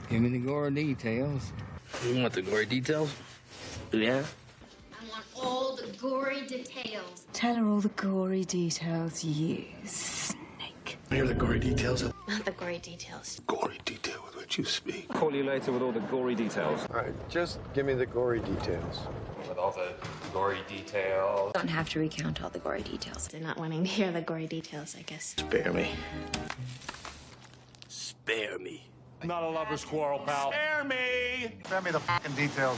Give me the gory details. You want the gory details? Yeah? I want all the gory details. Tell her all the gory details, you snake. Here are the gory details. Not the gory details. Gory detail with which you speak. Call you later with all the gory details. All right, just give me the gory details. With all the gory details. Don't have to recount all the gory details. They're not wanting to hear the gory details, I guess. Spare me. Spare me. Not a lover's quarrel, pal. Spare me! Spare me the fucking details.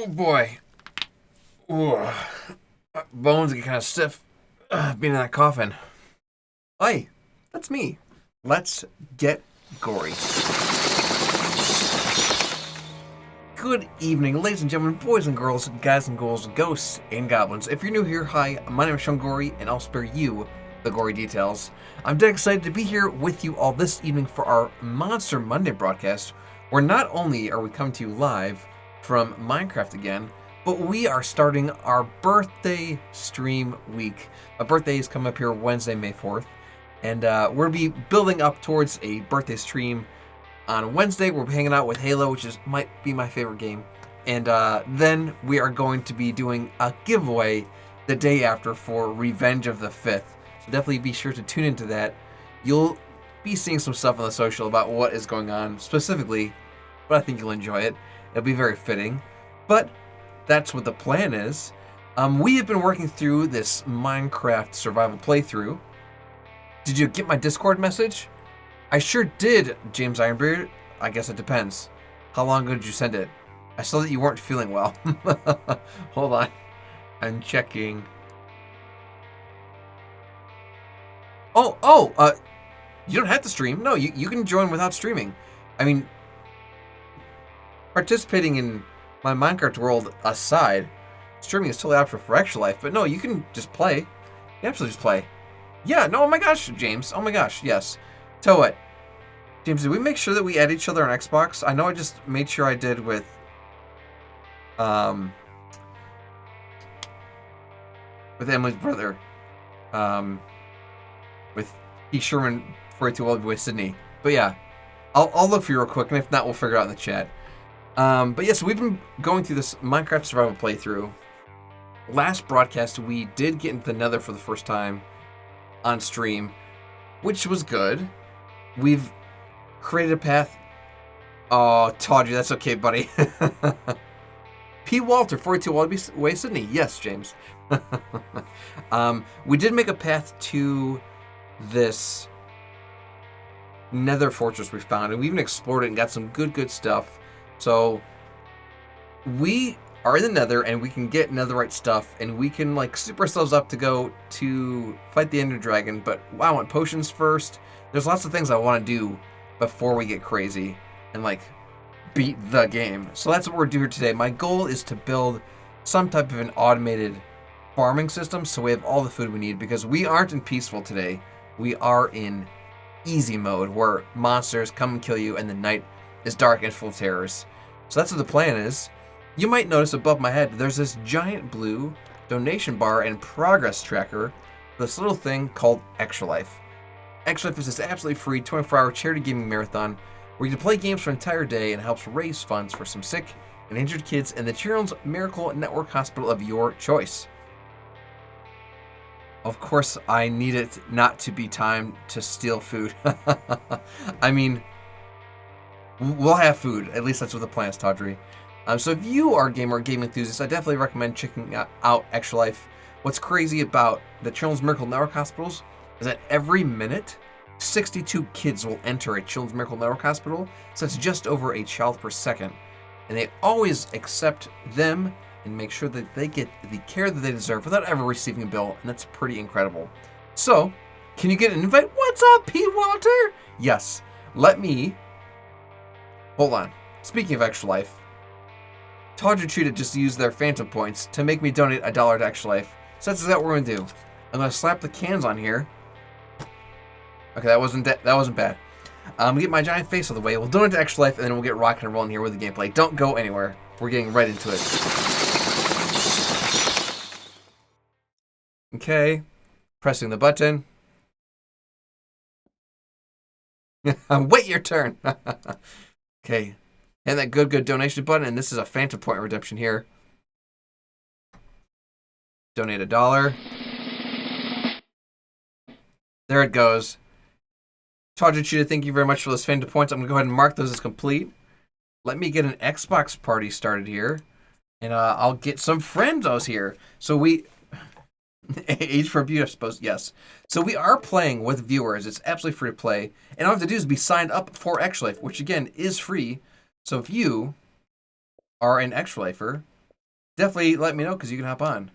boy. Ooh. My bones get kind of stiff being in that coffin. Hi, that's me. Let's get gory. Good evening, ladies and gentlemen, boys and girls, guys and ghouls, ghosts and goblins. If you're new here, hi, my name is Sean Gory, and I'll spare you the gory details. I'm dead excited to be here with you all this evening for our Monster Monday broadcast, where not only are we coming to you live from Minecraft again, but we are starting our birthday stream week. My birthday is coming up here Wednesday, May 4th, and we'll be building up towards a birthday stream. On Wednesday, we'll be hanging out with Halo, which might be my favorite game. And then we are going to be doing a giveaway the day after for Revenge of the 5th. So definitely be sure to tune into that. You'll be seeing some stuff on the social about what is going on specifically, but I think you'll enjoy it. It'll be very fitting. But that's what the plan is. We have been working through this Minecraft survival playthrough. Did you get my Discord message? I sure did, James Ironbeard. I guess it depends. How long ago did you send it? I saw that you weren't feeling well. Hold on. I'm checking. You don't have to stream. No, you can join without streaming. I mean, participating in my Minecraft world aside, streaming is totally optional for Extra Life, but no, you can just play. You can absolutely just play. Yeah, no, oh my gosh, James. Oh my gosh, yes. So what? James, did we make sure that we add each other on Xbox? I know I just made sure I did with Emily's brother. With E. Sherman 42 Old Boy Sydney. But yeah, I'll look for you real quick, and if not, we'll figure it out in the chat. But yeah, so we've been going through this Minecraft survival playthrough. Last broadcast, we did get into the Nether for the first time on stream, which was good. We've created a path. Oh, Tawdry, that's okay, buddy. P. Walter, 42 Wallaby Way, Sydney. Yes, James. We did make a path to this Nether fortress we found, and we even explored it and got some good stuff. So we are in the Nether, and we can get netherite stuff, and we can like soup ourselves up to go to fight the Ender Dragon. But I want potions first. There's lots of things I want to do before we get crazy and like beat the game. So that's what we're doing today. My goal is to build some type of an automated farming system so we have all the food we need, because we aren't in peaceful today. We are in easy mode where monsters come and kill you and the night is dark and full of terrors. So that's what the plan is. You might notice above my head there's this giant blue donation bar and progress tracker, this little thing called Extra Life. Extra Life is this absolutely free 24-hour charity gaming marathon where you can play games for an entire day and helps raise funds for some sick and injured kids in the Children's Miracle Network hospital of your choice. Of course, I need it not to be time to steal food. I mean, we'll have food. At least that's what the plan is, Tawdry. So if you are a gamer or game enthusiast, I definitely recommend checking out Extra Life. What's crazy about the Children's Miracle Network hospitals is that every minute, 62 kids will enter a Children's Miracle Network hospital, so it's just over a child per second. And they always accept them and make sure that they get the care that they deserve without ever receiving a bill, and that's pretty incredible. So, can you get an invite? What's up, P. Walter? Yes. Let me... Hold on. Speaking of Extra Life, Tawdry Treated just used their Phantom Points to make me donate $1 to Extra Life. So that's what we're going to do. I'm going to slap the cans on here. Okay, that wasn't bad. Get my giant face out of the way. We'll donate to Extra Life, and then we'll get rocking and rolling here with the gameplay. Don't go anywhere. We're getting right into it. Okay. Pressing the button. Wait your turn. Okay. And that good donation button, and this is a Phantom Point redemption here. Donate $1. There it goes. Tawdry Cheetah, thank you very much for those Phantom Points. I'm going to go ahead and mark those as complete. Let me get an Xbox party started here. And I'll get some friendos here. So we... Age for abuse, I suppose. Yes. So we are playing with viewers. It's absolutely free to play. And all I have to do is be signed up for Extra Life, which again is free. So if you are an Extra Lifer, definitely let me know because you can hop on.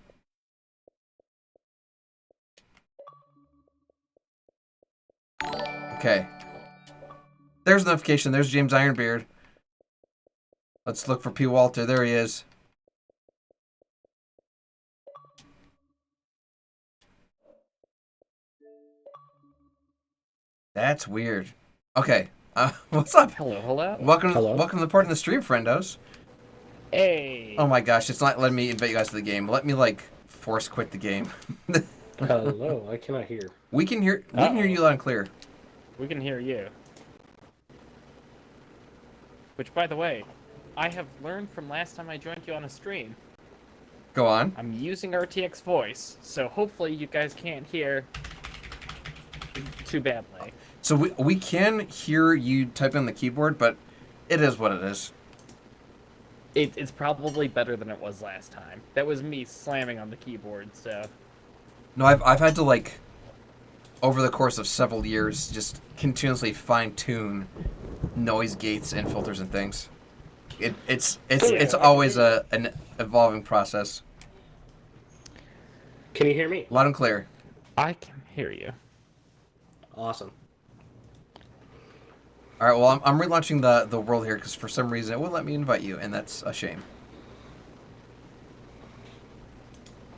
Okay. There's a notification. There's James Ironbeard. Let's look for P. Walter. There he is. That's weird. Okay. What's up? Hello. Welcome to the part of the stream, friendos. Hey. Oh my gosh, it's not letting me invite you guys to the game. Let me like force quit the game. Hello, I cannot hear. We can hear you loud and clear. We can hear you. Which, by the way, I have learned from last time I joined you on a stream. Go on. I'm using RTX voice, so hopefully you guys can't hear too badly. So we can hear you type on the keyboard, but it is what it is. It's probably better than it was last time. That was me slamming on the keyboard, so... No, I've had to, like, over the course of several years, just continuously fine-tune noise gates and filters and things. It's always an evolving process. Can you hear me? Loud and clear. I can hear you. Awesome. All right, well, I'm relaunching the world here because for some reason it won't let me invite you, and that's a shame.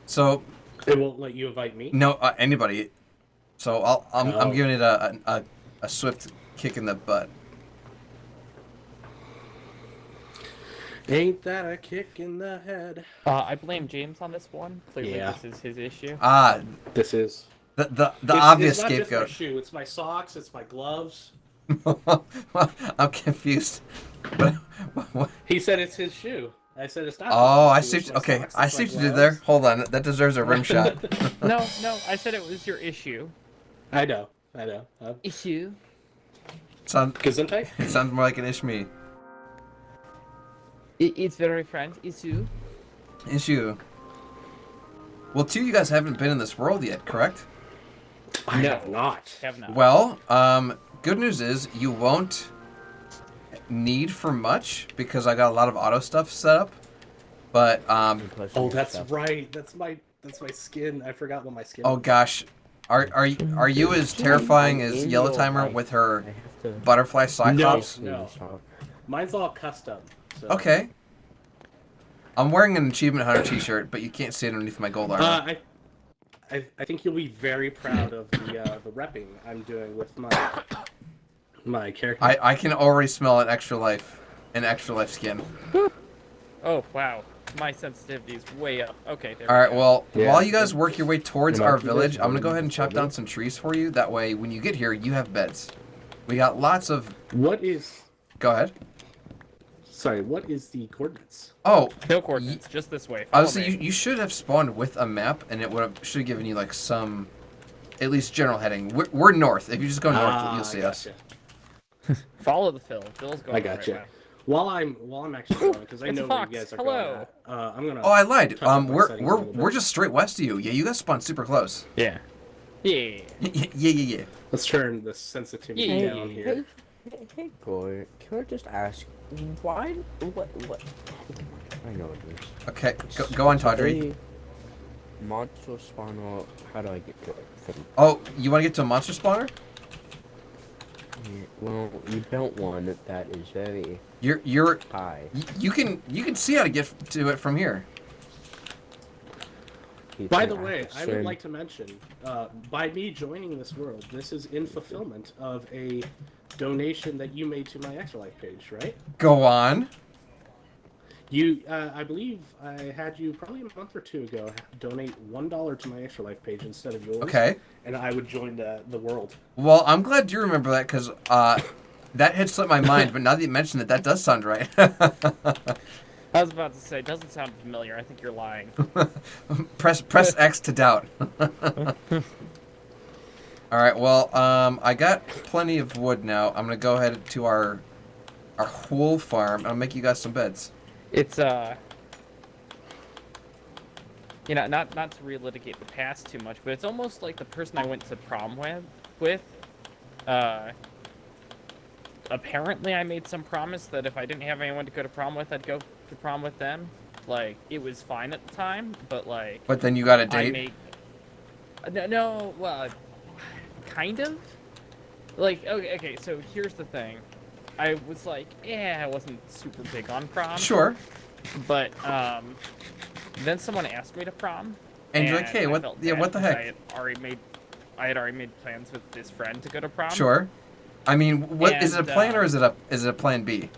So... It won't let you invite me? No, anybody. So I'm giving it a swift kick in the butt. Ain't that a kick in the head? I blame James on this one. Clearly this is his issue. This is... The obvious scapegoat. It's not just my shoe, it's my socks, it's my gloves. I'm confused. What? He said it's his shoe. I said it's not. Oh, I see. Okay, I see what you did there. Hold on, that deserves a rim shot. No, I said it was your issue. I know. Issue. Gesundheit? It sounds more like an ish-me. It's very French. Issue. Issue. Well, two of you guys haven't been in this world yet, correct? I have not. Well, good news is you won't need for much because I got a lot of auto stuff set up. But oh, that's right. That's my skin. I forgot what my skin. Oh gosh, are you as terrifying as Yellow Timer with her butterfly cyclops? No. Mine's all custom. So. Okay. I'm wearing an Achievement Hunter t-shirt, but you can't see it underneath my gold armor. I think you'll be very proud of the repping I'm doing with my character. I can already smell an extra life skin. Oh wow, my sensitivity is way up. Okay. All right. Well, while you guys work your way towards our village, I'm gonna go ahead and chop down some trees for you. That way, when you get here, you have beds. We got lots of. What is? Go ahead. Sorry, what is the coordinates? Oh, no coordinates, just this way. Honestly, you should have spawned with a map, and it should have given you like some, at least general heading. We're north. If you just go north, you'll see us. Follow the Phil. Phil's going. I got you. While I'm actually going, because I know where you guys are going. I'm gonna. Oh, I lied. We're just straight west of you. Yeah, you guys spawned super close. Yeah. Yeah. Let's turn the sensitivity down here. Hey, Goy, can I just ask, why, what, I know it is. Okay, go on, Tawdry. Monster spawner, how do I get to it? Oh, you want to get to a monster spawner? Yeah, well, you built one that is very... You're high. You can see how to get to it from here. By the way, I would like to mention, by me joining this world, this is in fulfillment of a donation that you made to my Extra Life page, right? Go on. You, I believe I had you probably a month or two ago donate $1 to my Extra Life page instead of yours. Okay. And I would join the world. Well, I'm glad you remember that because that had slipped my mind, but now that you mentioned it, that does sound right. I was about to say, it doesn't sound familiar. I think you're lying. press X to doubt. All right. Well, I got plenty of wood now. I'm gonna go ahead to our wool farm. And I'll make you guys some beds. It's you know, not to relitigate the past too much, but it's almost like the person I went to prom with. Apparently, I made some promise that if I didn't have anyone to go to prom with, I'd go to prom with them. like it was fine at the time, but like. But then you got a I date. No, well, kind of. Like, okay, so here's the thing. I was like, I wasn't super big on prom. Sure. But then someone asked me to prom. And you're like, hey, what the heck? I had already made plans with this friend to go to prom. Sure. I mean, what is it a plan or is it a plan B?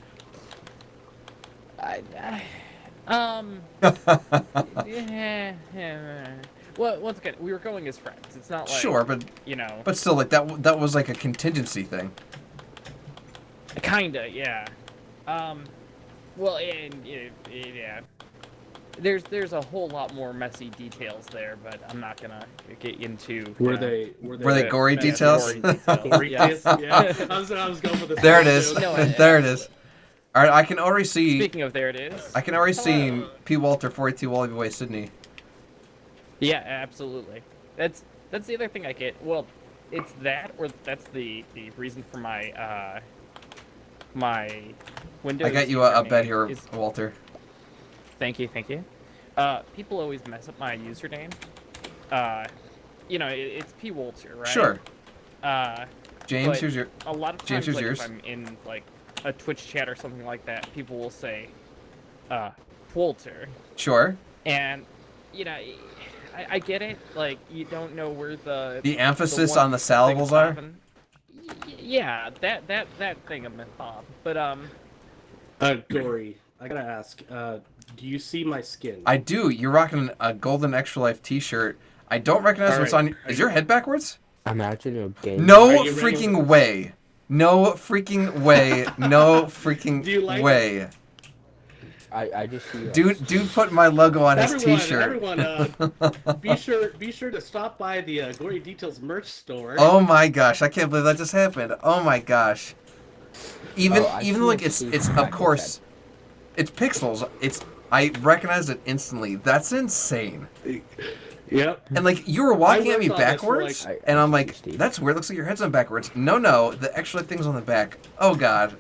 Well, once again, we were going as friends. It's not like Sure, but but still, like that was like a contingency thing. Kinda, yeah. Well, and yeah. There's a whole lot more messy details there, but I'm not gonna get into. Were they gory details? Gory yes. Yeah. I was going for the. There it is. There it is. All right, I can already see. Speaking of there it is. I can already see P. Walter 42 Wallaby Way, Sydney. Yeah, absolutely. That's the other thing I get. Well, it's that, or that's the reason for my my Windows. I got you a bed here, Walter. Thank you. People always mess up my username. It's P. Walter, right? Sure. James, here's your. A lot of James, times, here's yours. if I'm in like a Twitch chat or something like that, people will say, Walter. Sure. And I get it. Like you don't know where the emphasis on the syllables are. Yeah, that thing of Bob. But Gory, I gotta ask, do you see my skin? I do. You're rocking a golden Extra Life T-shirt. I don't recognize what's on. Is your head backwards? Imagine a game. No freaking way. No freaking way. No freaking way. I just see. Dude put my logo on his T-shirt. Everyone, be sure to stop by the Gory Details merch store. Oh my gosh! I can't believe that just happened. Oh my gosh! Even like it's of course, it's pixels. I recognized it instantly. That's insane. Yep. And like you were walking at me backwards, and I'm like, that's weird. Looks like your head's on backwards. No, the extra thing's on the back. Oh god.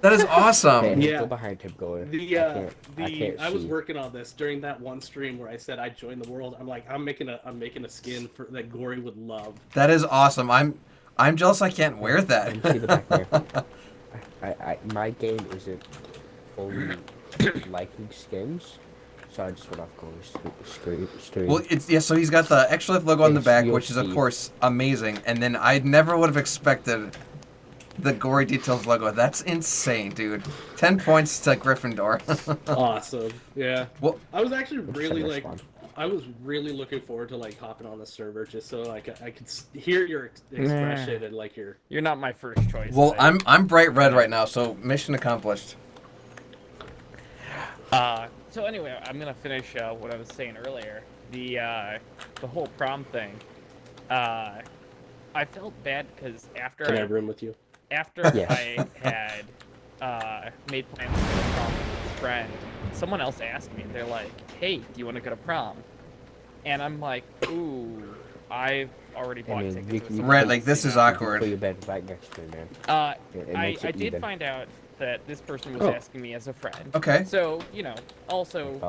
That is awesome. Yeah. Go behind him, Gory. I was working on this during that one stream where I said I'd join the world. I'm like, I'm making a skin that Gory would love. That is awesome. I'm jealous I can't wear that. See the back there. My game isn't fully liking skins, so I just went off Gory's stream. Well, so he's got the Extra Life logo on the back, which is of course amazing. And then I never would have expected the Gory Details logo. That's insane, dude. 10 points to Gryffindor. Awesome. Yeah. Well, I was actually really I was really looking forward to like hopping on the server just so like I could hear your expression and like your. You're not my first choice. Well, I'm bright red right now, so mission accomplished. So anyway, I'm gonna finish what I was saying earlier. The whole prom thing. I felt bad because after Can I room with you? After I had made plans to go to prom with this friend, someone else asked me. They're like, "Hey, do you want to go to prom?" And I'm like, "Ooh, I've already bought tickets." Right, like this is awkward. Put your bed right next to me, man. I did find out that this person was asking me as a friend. Okay. So also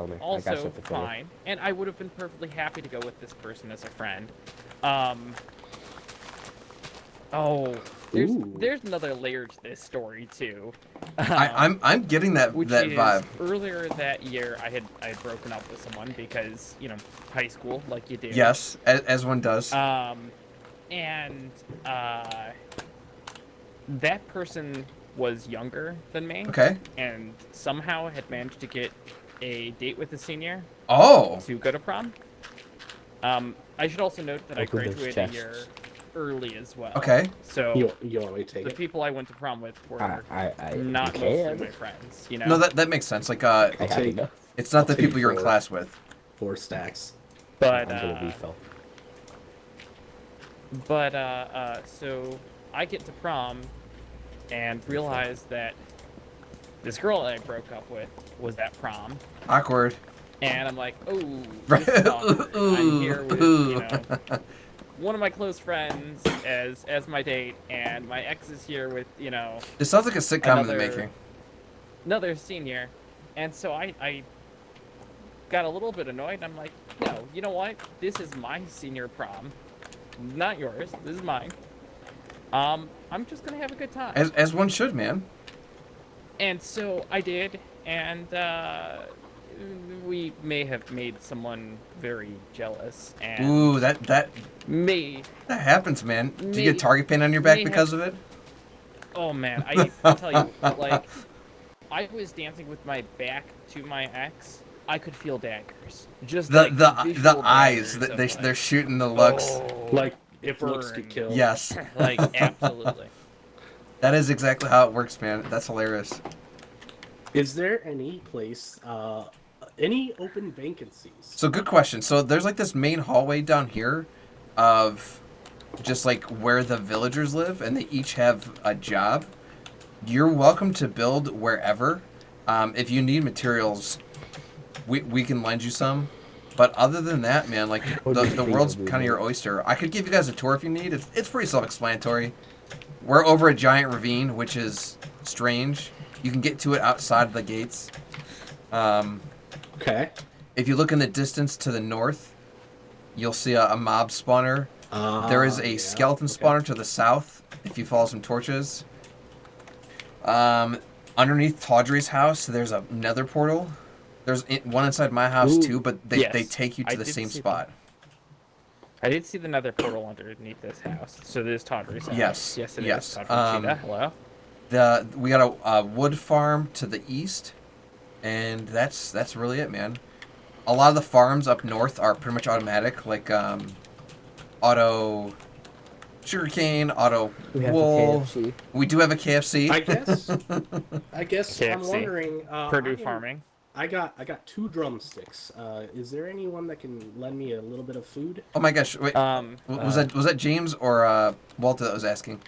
fine, and I would have been perfectly happy to go with this person as a friend. There's another layer to this story too. I'm getting that vibe. Earlier that year, I had broken up with someone because high school, like you do. Yes, as one does. And that person was younger than me. Okay. And somehow had managed to get a date with a senior. Oh. To go to prom. I should also note that I graduated a year early as well. Okay. So you want me to take the it? people I went to prom with were not mostly my friends. No, that makes sense. Like it's not the people you're in class with. 4 stacks. But I'm gonna refill. So I get to prom and realize that this girl that I broke up with was at prom. Awkward. And I'm like, oh, this is awkward. I'm here with, one of my close friends as my date, and my ex is here with, This sounds like a sitcom in the making. Another senior. And so I got a little bit annoyed. I'm like, no, you know what? This is my senior prom, not yours. This is mine. I'm just gonna have a good time. As one should, man. And so I did, and we may have made someone very jealous. And Ooh, that happens, man. Did you get target paint on your back because of it? Oh man, I tell you, like, I was dancing with my back to my ex. I could feel daggers. Just the eyes that they're shooting the looks. Oh, like if looks could kill. Yes. Like absolutely. That is exactly how it works, man. That's hilarious. Is there any place, any open vacancies? So good question. So there's like this main hallway down here of just like where the villagers live, and they each have a job. You're welcome to build wherever. If you need materials, we can lend you some. But other than that, man, like the world's kind of your oyster. I could give you guys a tour if you need. It's pretty self-explanatory. We're over a giant ravine, which is strange. You can get to it outside of the gates. Okay. If you look in the distance to the north, you'll see a mob spawner. There is a skeleton spawner to the south, if you follow some torches. Underneath Tawdry's house, there's a nether portal. There's one inside my house, too, but they take you to the same spot. I did see the nether portal underneath this house. So there's Tawdry's house. Yes. Yes, it is. Yes. Hello. We got a wood farm to the east, and that's really it, man. A lot of the farms up north are pretty much automatic, like auto sugarcane, auto wool. We do have a KFC. I guess KFC. I'm wondering. Purdue farming. I got 2 drumsticks. Is there anyone that can lend me a little bit of food? Oh my gosh! Wait, was that James or Walter that was asking?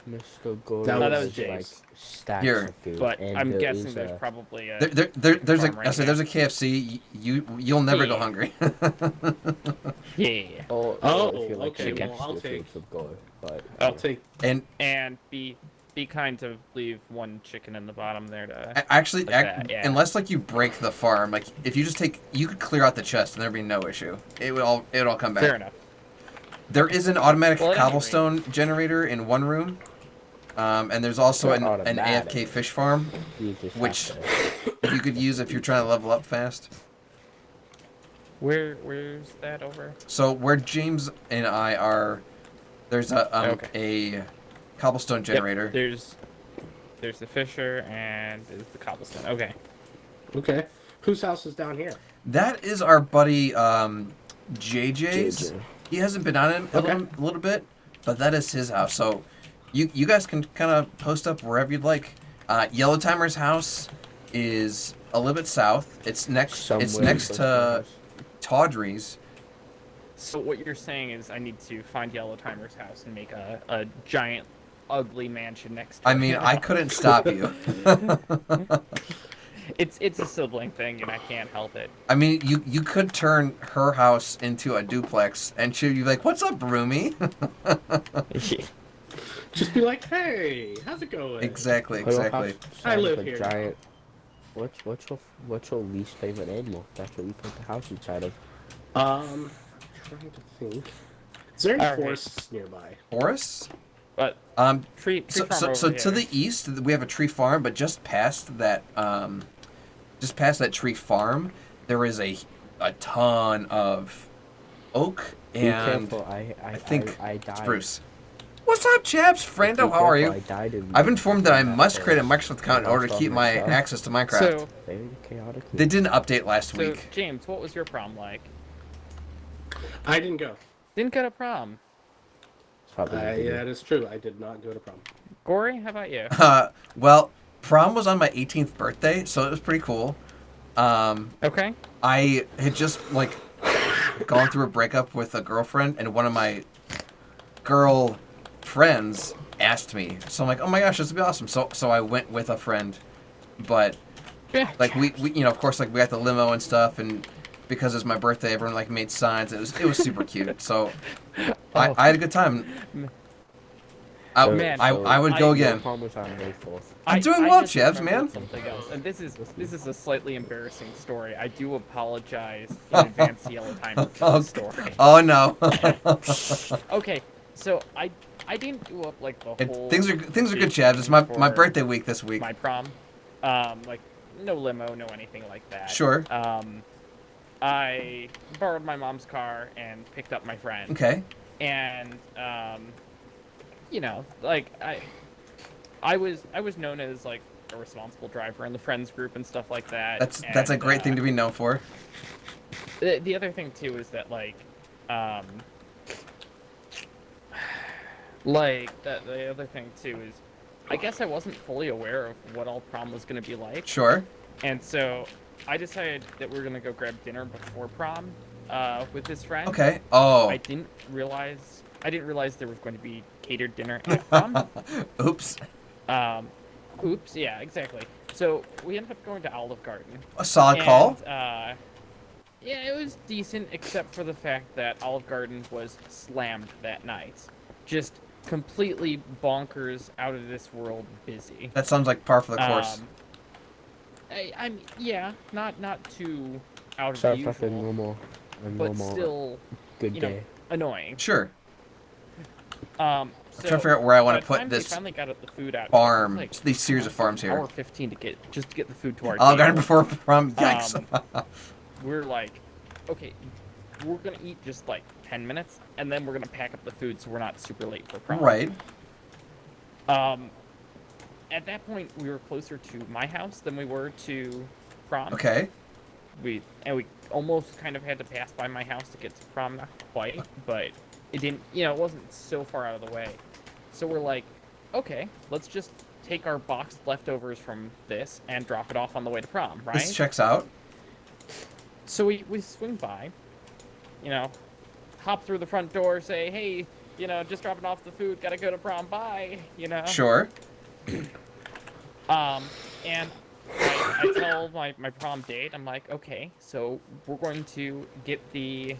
Mr. Gore. No, that was James. Like, stacks Here. of food, But and I'm guessing is, there's probably a. There's farm right there's a KFC. You'll never go hungry. Yeah. If you like okay. chicken, Well, I'll take. But I'll take. And be kind to leave one chicken in the bottom there to. Actually, like unless like you break the farm, like if you just you could clear out the chest and there'd be no issue. It would all come back. Fair enough. There is an automatic cobblestone generator in one room. And there's also an AFK fish farm, which you could use if you're trying to level up fast. Where's that over? So where James and I are, there's a cobblestone generator. Yep, there's the fisher and there's the cobblestone. Okay. Okay. Whose house is down here? That is our buddy JJ's. He hasn't been on it a little bit, but that is his house. So you guys can kind of post up wherever you'd like. Yellow Timer's house is a little bit south. It's next to Tawdry's. So what you're saying is I need to find Yellow Timer's house and make a giant ugly mansion next to it. I mean, I couldn't stop you. It's a sibling thing and I can't help it. I mean, you could turn her house into a duplex and she'd be like, "What's up, Roomy?" Just be like, "Hey, how's it going?" Exactly. I live here. Giant. What's your least favorite animal? That's what you put the house inside of. Trying to think. Is there any forests nearby? Forests? But tree so farm to the east we have a tree farm, but just past that tree farm there is a ton of oak and I think spruce. What's up, chaps? Friendo, how are you? I've been informed that I must create a Microsoft account in order to keep my access to Minecraft. So, they did an update last week. James, what was your prom like? I didn't go. Didn't go to prom. That is true. I did not go to prom. Gory, how about you? Well, prom was on my 18th birthday, so it was pretty cool. Okay. I had just gone through a breakup with a girlfriend, and one of my girl friends asked me. So I'm like, "Oh my gosh, this would be awesome." So I went with a friend, but we of course we got the limo and stuff, and because it's my birthday, everyone made signs. It was super cute. So I had a good time. I would go again. Prom was on May 4th. I'm doing well, just Chavs, remembered man. Something else, and this is a slightly embarrassing story. I do apologize in advance to Yellow Timer for this story. Oh no. Okay, so I didn't do up like the whole. Things are good, Chavs. It's my birthday week this week. My prom, like no limo, no anything like that. Sure. I borrowed my mom's car and picked up my friend. Okay. And you know, like I was known as like a responsible driver in the friends group and stuff like that. That's a great thing to be known for. The other thing too is that the other thing too is I guess I wasn't fully aware of what all prom was going to be like. Sure. And so I decided that we were going to go grab dinner before prom with this friend. Okay. Oh. I didn't realize there was going to be catered dinner at prom. Oops. Oops. Yeah, exactly. So we ended up going to Olive Garden. A solid call. Yeah, it was decent, except for the fact that Olive Garden was slammed that night. Just completely bonkers, out of this world busy. That sounds like par for the course. I'm yeah, not too out of Sounds usual, like a normal but still, good you day. know, annoying. Sure. So, I'm trying to figure out where I want to put this finally got the food out. farm. Like, These series of farms here. Hour 15 to get the food to our Olive Garden table. before prom. Yikes. We're like, okay, we're gonna eat just like 10 minutes, and then we're gonna pack up the food so we're not super late for prom. Right. At that point, we were closer to my house than we were to prom. Okay. We almost kind of had to pass by my house to get to prom, not quite, but it didn't, it wasn't so far out of the way. So we're like, okay, let's just take our boxed leftovers from this and drop it off on the way to prom, right? This checks out. So we swing by, hop through the front door, say, hey, just dropping off the food, gotta go to prom, bye, Sure. And I tell my prom date, I'm like, okay, so we're going to get the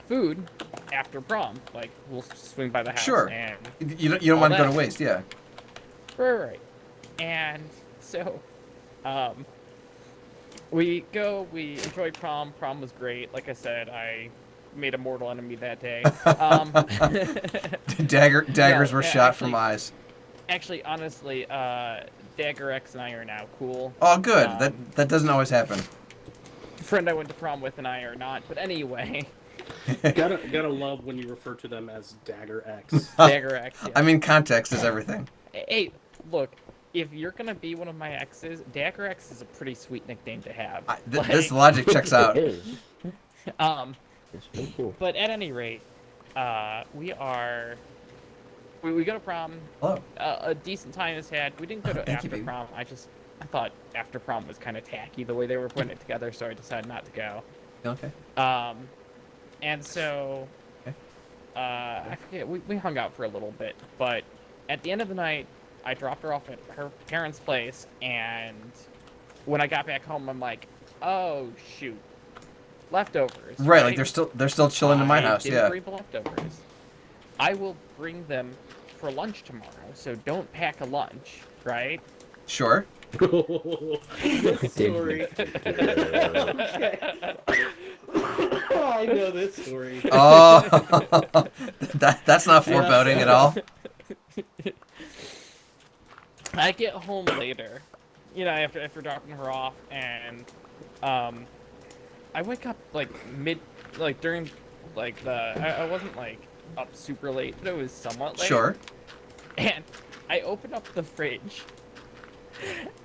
food after prom. Like, we'll swing by the house. Sure. And you don't want to go to waste, yeah. Right. And so, we enjoy prom. Prom was great. Like I said, I made a mortal enemy that day. Daggers were shot from eyes. Actually, honestly, Dagger X and I are now cool. Oh, good. That doesn't always happen. The friend I went to prom with and I are not. But anyway. gotta love when you refer to them as Dagger X. Dagger X. Yeah. I mean, context is everything. Hey, look. If you're gonna be one of my exes, Dagger X is a pretty sweet nickname to have. This logic checks out. It's pretty cool. But at any rate, we go to prom. Hello. A decent time is had. We didn't go to after prom. I thought after prom was kind of tacky the way they were putting it together, so I decided not to go. Okay. And so, I forget. We hung out for a little bit, but at the end of the night, I dropped her off at her parents' place, and when I got back home, I'm like, oh shoot, leftovers. Right, like they're still chilling in my house. I didn't Yeah. bring the leftovers. I will bring them for lunch tomorrow, so don't pack a lunch, right? Sure. Story. Oh, I know this story. Oh, that's not foreboding at all. I get home later, after dropping her off, and I wake up during I wasn't up super late, but it was somewhat late. Sure. And I open up the fridge,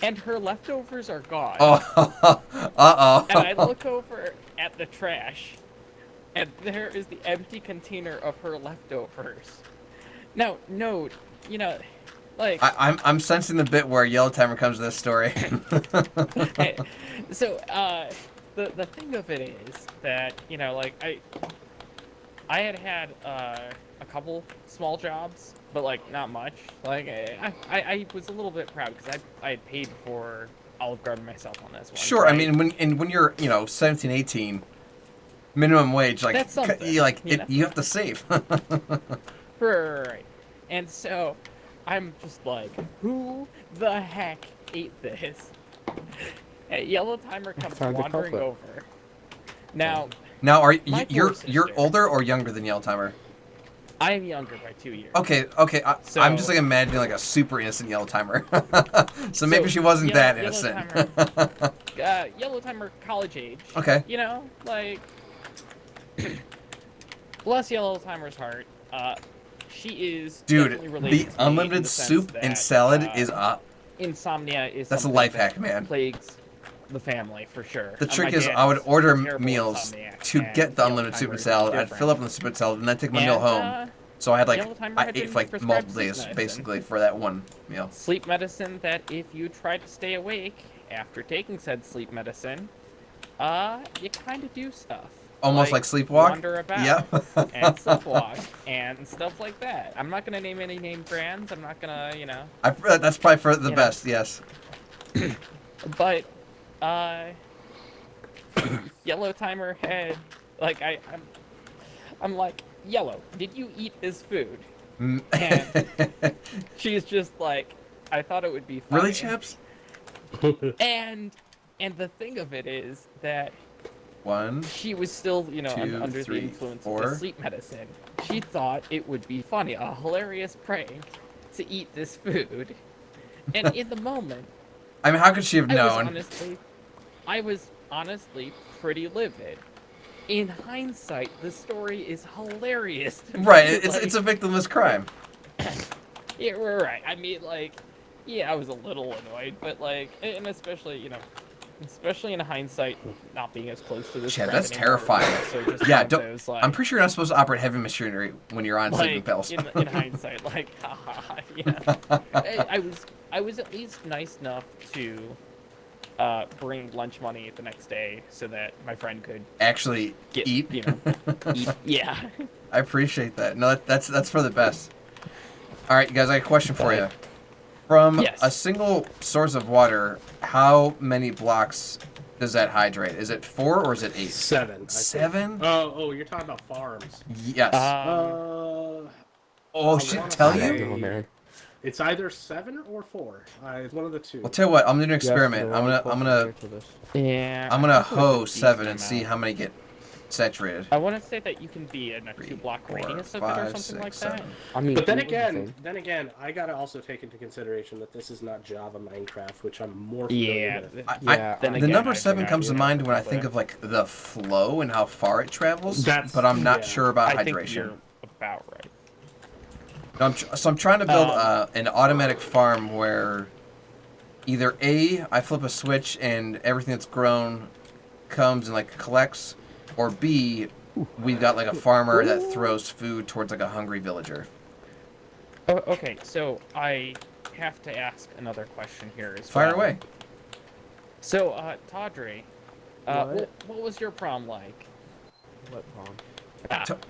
and her leftovers are gone. Oh, uh-oh. And I look over at the trash, and there is the empty container of her leftovers. Now, no, I'm sensing the bit where Yellow Timer comes to this story. So, the thing of it is that, I had a couple small jobs, but not much. I was a little bit proud because I had paid for Olive Garden myself on this one. Sure, right? I mean when you're 17, 18, minimum wage. Like, That's something, you you have to save. Right. And so I'm just like, who the heck ate this? A Yellow Timer comes Found the wandering culprit. over. Now, Now, My you're poor you're sister. older or younger than Yellow Timer? I am younger by 2 years. Okay. So- I'm just like imagining like a super innocent Yellow Timer. So maybe she wasn't that innocent. Yellow Timer college age. Okay. You know, like, bless Yellow Timer's heart. She is Dude, definitely related the to me in unlimited the sense soup and that, salad is up. Insomnia is That's a something life that hack, man. plagues the family for sure. The My trick is dad I would is order terrible meals insomniac, to and get the Yellow unlimited soup Timer and is salad. I'd different. fill up on the soup and salad and then take my meal And, home. So I had like Yellow Timer I had ate been for like prescribed multiple days sleep medicine. basically for that one meal. Sleep medicine that if you try to stay awake after taking said sleep medicine, you kind of do stuff. Almost like sleepwalk? Wander about. Yep. And sleepwalk and stuff like that. I'm not gonna name any name brands. I'm not gonna, you know. That's probably for the You know. best. Yes. But, Yellow Timer had, like, I'm like, Yellow, did you eat this food? And she's just like, I thought it would be funny. Really, Chaps? And the thing of it is that One. she was still, you know, two, under three, the influence of four. the sleep medicine. She thought it would be funny, a hilarious prank, to eat this food. And in the moment, I mean, how could she have known? I was honestly pretty livid. In hindsight, the story is hilarious. To me. Right. It's Like, it's a victimless crime. Yeah, we're right. I mean, like, yeah, I was a little annoyed, but like, and especially, you know, especially in hindsight, not being as close to this. Chad, friend that's anymore, terrifying. So just Yeah, one of don't. those, like, I'm pretty sure you're not supposed to operate heavy machinery when you're on sleeping like, pills. in hindsight, like, haha, yeah. I was at least nice enough to bring lunch money the next day so that my friend could Actually eat. You know, eat. Yeah. I appreciate that. No, that's for the best. All right, you guys, I got a question for you. From a single source of water, how many blocks does that hydrate? Is it 4 or is it 8? 7. I think. 7? Oh, you're talking about farms. Yes. Oh, she didn't tell you? It's either 7 or 4. It's one of the two. Well, tell you what, I'm gonna do an experiment. I'm gonna Yeah. hoe 7 and see how many get saturated. I want to say that you can be in a 2-block radius of it or 5, something 6, like 7. that. I mean, But then again, I gotta also take into consideration that this is not Java Minecraft, which I'm more familiar with. The number 7 comes to mind when I think of like the flow and how far it travels, but I'm not sure about I hydration. think you're about right. So I'm trying to build an automatic farm where either A, I flip a switch and everything that's grown comes and like collects, or B, we've got like a farmer that throws food towards like a hungry villager. Oh, okay, so I have to ask another question here as Fire well. away. So, Tawdry, what was your prom like? What prom?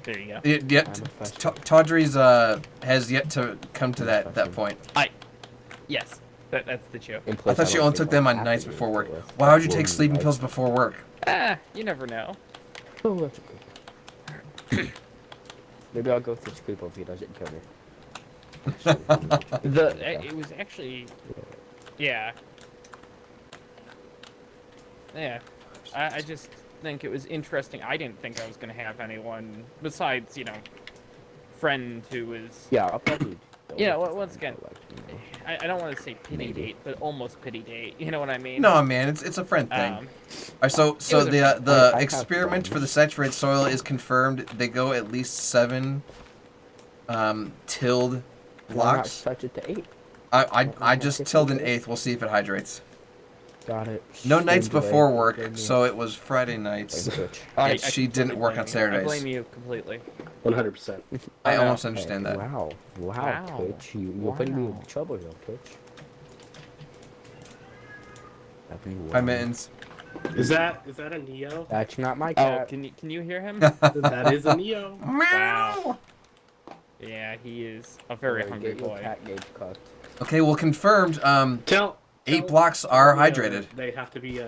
There you go. Tawdry's has yet to come to that point. Yes, that's the joke. I thought she only took them on nights before work. Why would you take sleeping pills before work? You never know. Oh, that's okay. Maybe I'll go through Squeeple if he doesn't kill me. It was actually, yeah. I just think it was interesting. I didn't think I was gonna have anyone besides, you know, friend who was. Yeah, I'll probably. You know, once again, I don't want to say pity date, but almost pity date. You know what I mean? No, man, it's a friend thing. Alright, so the experiment for the saturated soil is confirmed. They go at least 7 tilled blocks. Touch it to 8. I just tilled an 8th. We'll see if it hydrates. Got it. No nights before work, so it was Friday nights. She didn't work on Saturdays. I blame you completely. 100%. I almost understand that. Wow, Twitch, you're putting me in trouble here, Twitch. Hi, Mittens. Is that a Neo? That's not my cat. Oh, can you hear him? That is a Neo. Wow. Yeah, he is a very hungry boy. Okay, well, confirmed. Tell 8 blocks are Neo hydrated. They have to be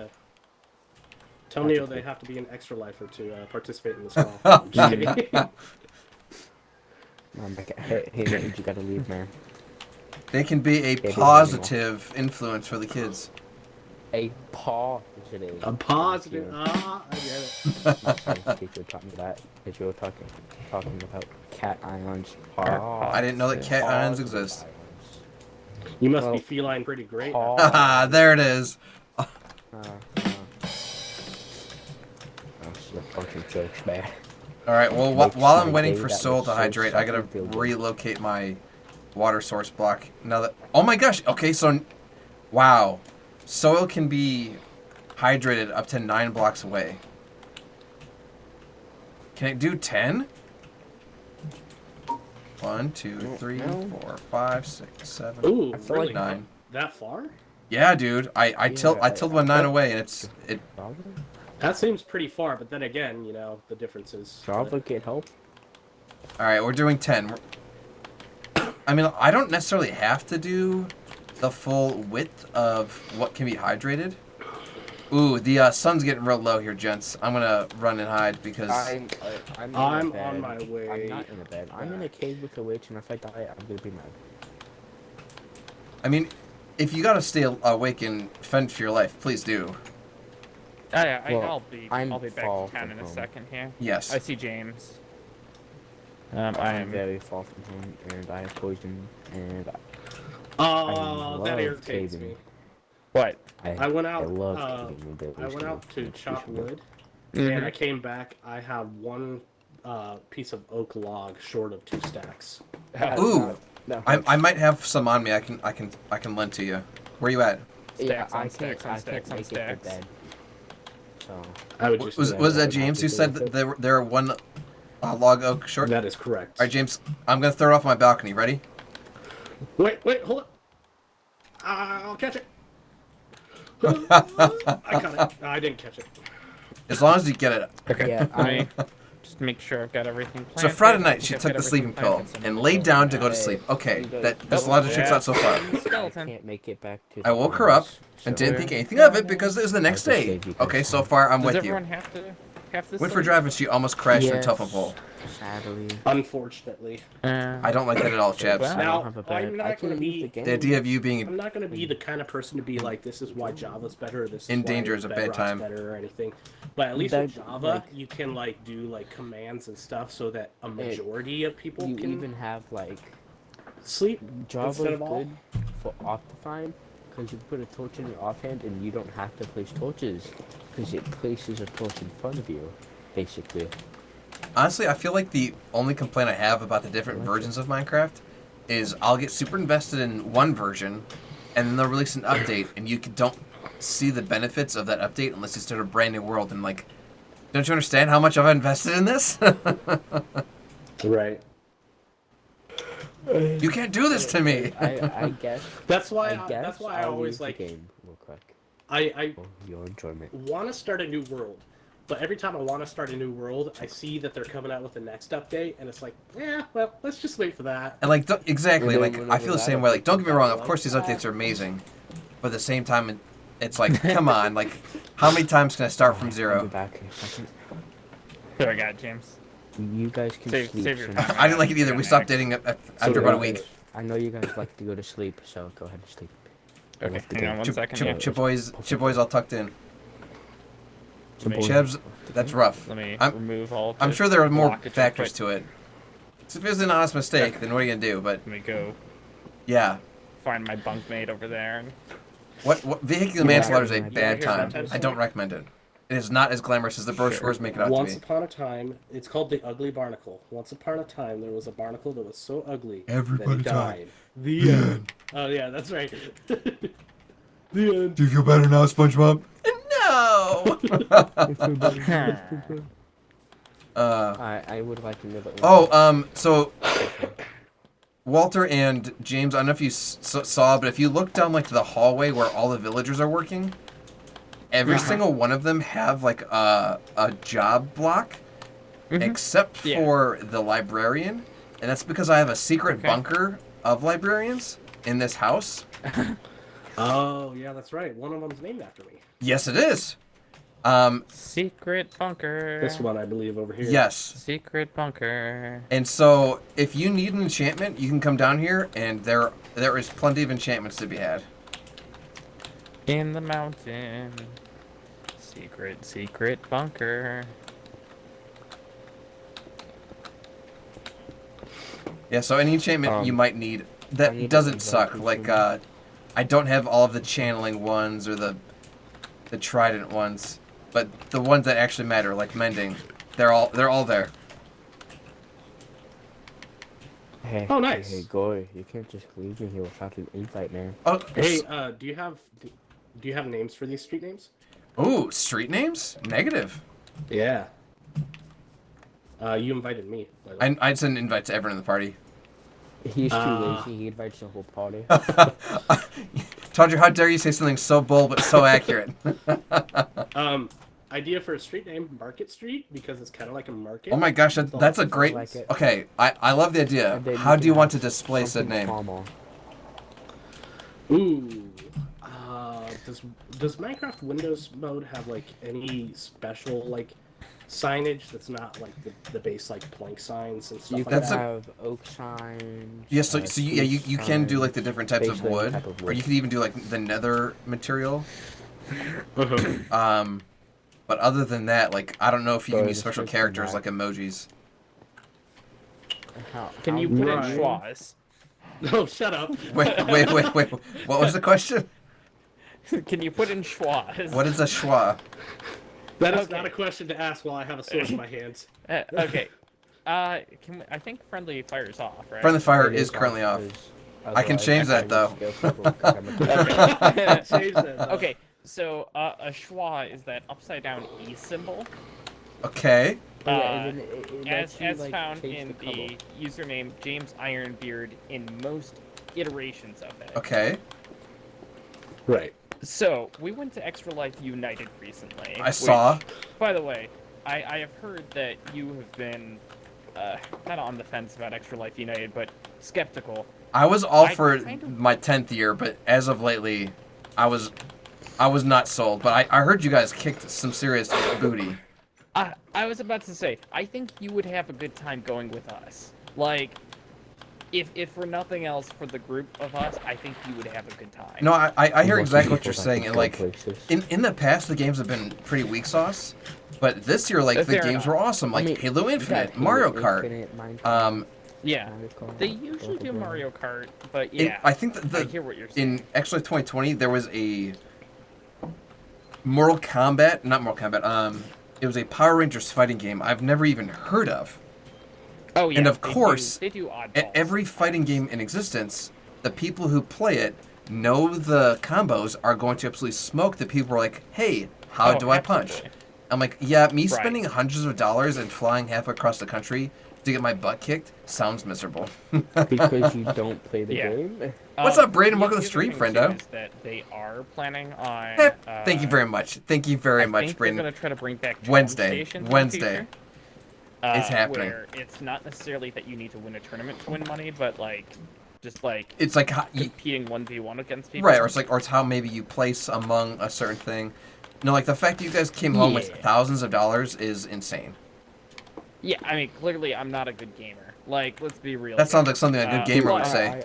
Tell Neo they have to be an extra lifer to participate in this call. I'm just kidding. Hey, man, you gotta leave, man. They can be a positive influence for the kids. A positive. A positive. I get it. My science teacher taught me that because you were talking about cat ions. I didn't know that cat ions exist. You must be feline pretty great. Haha, there it is. That's a bunch of jokes, man. Alright, well, while I'm waiting for Soul to hydrate, I gotta relocate my water source block. Now that... Oh my gosh! Okay, so... Wow. Soil can be hydrated up to 9 blocks away. Can it do 10? 1, 2, 3, 4, 5, 6, 7, Ooh, 8, really? 9. That far? Yeah, dude. I tilled one 9 away, and it. That seems pretty far, but then again, you know, the difference is... Java can help. Alright, we're doing 10. I mean, I don't necessarily have to do the full width of what can be hydrated. Ooh, the sun's getting real low here, gents. I'm gonna run and hide because... I'm on my way. I'm not in a bed. I'm in a cave with a witch, and if I die, I'm gonna be mad. I mean, if you gotta stay awake and fend for your life, please do. I'll be back to town in a second here. Yes. I see James. I'm very far from home, and I have poison, and Oh, that irritates me. What? I went out. I went out to chop wood, and I came back. I have one piece of oak log short of 2 stacks. Ooh, I might have some on me. I can lend to you. Where you at? Stacks on stacks on stacks. So I would just. Was that James who said that there are one log oak short? That is correct. All right, James. I'm gonna throw it off my balcony. Ready? Wait, hold up. I'll catch it. I caught it. I didn't catch it. As long as you get it. Okay. Yeah, Let me just make sure I've got everything planned. So Friday night, she took the sleeping pill and laid down to go to sleep. Okay, there's a lot of checks out so far. I can't make it back to. I woke her up and didn't think anything of it because it was the next day. Okay, so far I'm with you. Does everyone have to have this? Went for a drive and she almost crashed her telephone pole. Sadly. Unfortunately. I don't like that at all, Chabs. Now, I'm not going to be... The idea of you being... I'm not going to be the kind of person to be like, this is why Java's better, this is in why danger is a bad time. better or anything. But at least with Java, you can like do like commands and stuff so that a majority of people can... You even have like... sleep Java's good for Optifine, because you put a torch in your offhand and you don't have to place torches, because it places a torch in front of you, basically. Honestly, I feel like the only complaint I have about the different versions of Minecraft is I'll get super invested in one version, and then they'll release an update, and you don't see the benefits of that update unless you start a brand new world, and like, don't you understand how much I've invested in this? Right. You can't do this to me. I guess. That's why I always like... game real quick. I your enjoyment. want to start a new world. But every time I want to start a new world, I see that they're coming out with the next update, and it's like, yeah, well, let's just wait for that. And like, exactly, like, I feel the same way. Like, don't get me wrong, of course these updates are amazing, but at the same time, it's like, come on, like, how many times can I start from zero? Back in a second. Here I got it, James. You guys can sleep. Save your time. I didn't like it either. We stopped dating after about a week. I know you guys like to go to sleep, so go ahead and sleep. Okay, hang on 1 second. Chip boys all tucked in. Let me- Chebs, that's rough. Let me I'm- remove all. I'm the sure there are more blockage factors real to it. So if it was an honest mistake, then what are you gonna do? But quick. Let me go yeah, find my bunkmate over there. And... what vehicular manslaughter is a Yeah, bad time. sometimes I don't recommend it. It is not as glamorous as the brochures make it out to Once be. upon a time, it's called the Ugly Barnacle. Once upon a time, there was a barnacle that was so ugly Everybody that it died. died. The end. Oh yeah, that's right. The end. Do you feel better now, SpongeBob? No. I would like to know that. So Walter and James, I don't know if you saw, but if you look down like the hallway where all the villagers are working, every single one of them have like a job block, except for the librarian, and that's because I have a secret bunker of librarians in this house. Oh yeah, that's right. One of them's named after me. Yes, it is. Secret bunker. This one, I believe, over here. Yes. Secret bunker. And so, if you need an enchantment, you can come down here, and there is plenty of enchantments to be had. In the mountain. Secret bunker. Yeah, so any enchantment you might need that doesn't suck. Like, I don't have all of the channeling ones or the trident ones, but the ones that actually matter, like mending, they're all there. Hey, Oh, nice. Hey, Goy, you can't just leave me here without an invite, man. Oh, Hey, do you have names for these street names? Ooh, street names? Negative. Yeah. You invited me. By the way. I'd send an invite to everyone in the party. He's too lazy. He invites the whole party. Todger, how dare you say something so bold but so accurate? Idea for a street name, Market Street, because it's kind of like a market. Oh my gosh, that's a great... Okay, I love the idea. How do you want to display said name? Ooh. Does Minecraft Windows mode have, like, any special, like, signage that's not, like, the base, like, plank signs and stuff like that? You can have oak signs. Yes, so you can do, like, the different types of wood. Or you can even do, like, the nether material. But other than that, like, I don't know if you can use special characters like emojis. Can you put in schwas? No, shut up. Wait. What was the question? Can you put in schwas? What is a schwa? That is not a question to ask while I have a sword in my hands. Okay. I think friendly fire is off, right? Friendly fire is currently off. I can change that, though. Change that, Okay, so a schwa is that upside down E symbol. Okay. As found in the username James Ironbeard in most iterations of it. Okay. Right. So, we went to Extra Life United recently. I saw. By the way, I have heard that you have been, not on the fence about Extra Life United, but skeptical. I was all for my 10th year, but as of lately, I was not sold. But I heard you guys kicked some serious booty. I was about to say, I think you would have a good time going with us. Like, if for nothing else, for the group of us, I think you would have a good time. No, I hear exactly what you're saying, and like, in the past, the games have been pretty weak sauce, but this year, like, the games were awesome, like Halo Infinite, Mario Kart. Yeah, they usually do Mario Kart, but yeah, I think that I hear what you're saying. in Extra Life 2020, there was a not Mortal Kombat, it was a Power Rangers fighting game I've never even heard of. Oh yeah, and of course, they do oddballs. at every fighting game in existence, the people who play it know the combos are going to absolutely smoke the people who are like, hey, how do I punch? I'm like, yeah, me spending hundreds of dollars and flying halfway across the country to get my butt kicked sounds miserable. Because you don't play the game? What's up, Brayden? Welcome to the stream, friendo. Is that they are planning on... thank you very much. Thank you very much, Brayden. They're going to try to bring back Wednesday. It's happening. Where it's not necessarily that you need to win a tournament to win money, but like, just like it's like competing 1v1 against people. Right, or it's how maybe you place among a certain thing. No, like the fact that you guys came home with thousands of dollars is insane. Yeah, I mean, clearly I'm not a good gamer. Like, let's be real. That sounds like something a good gamer would say.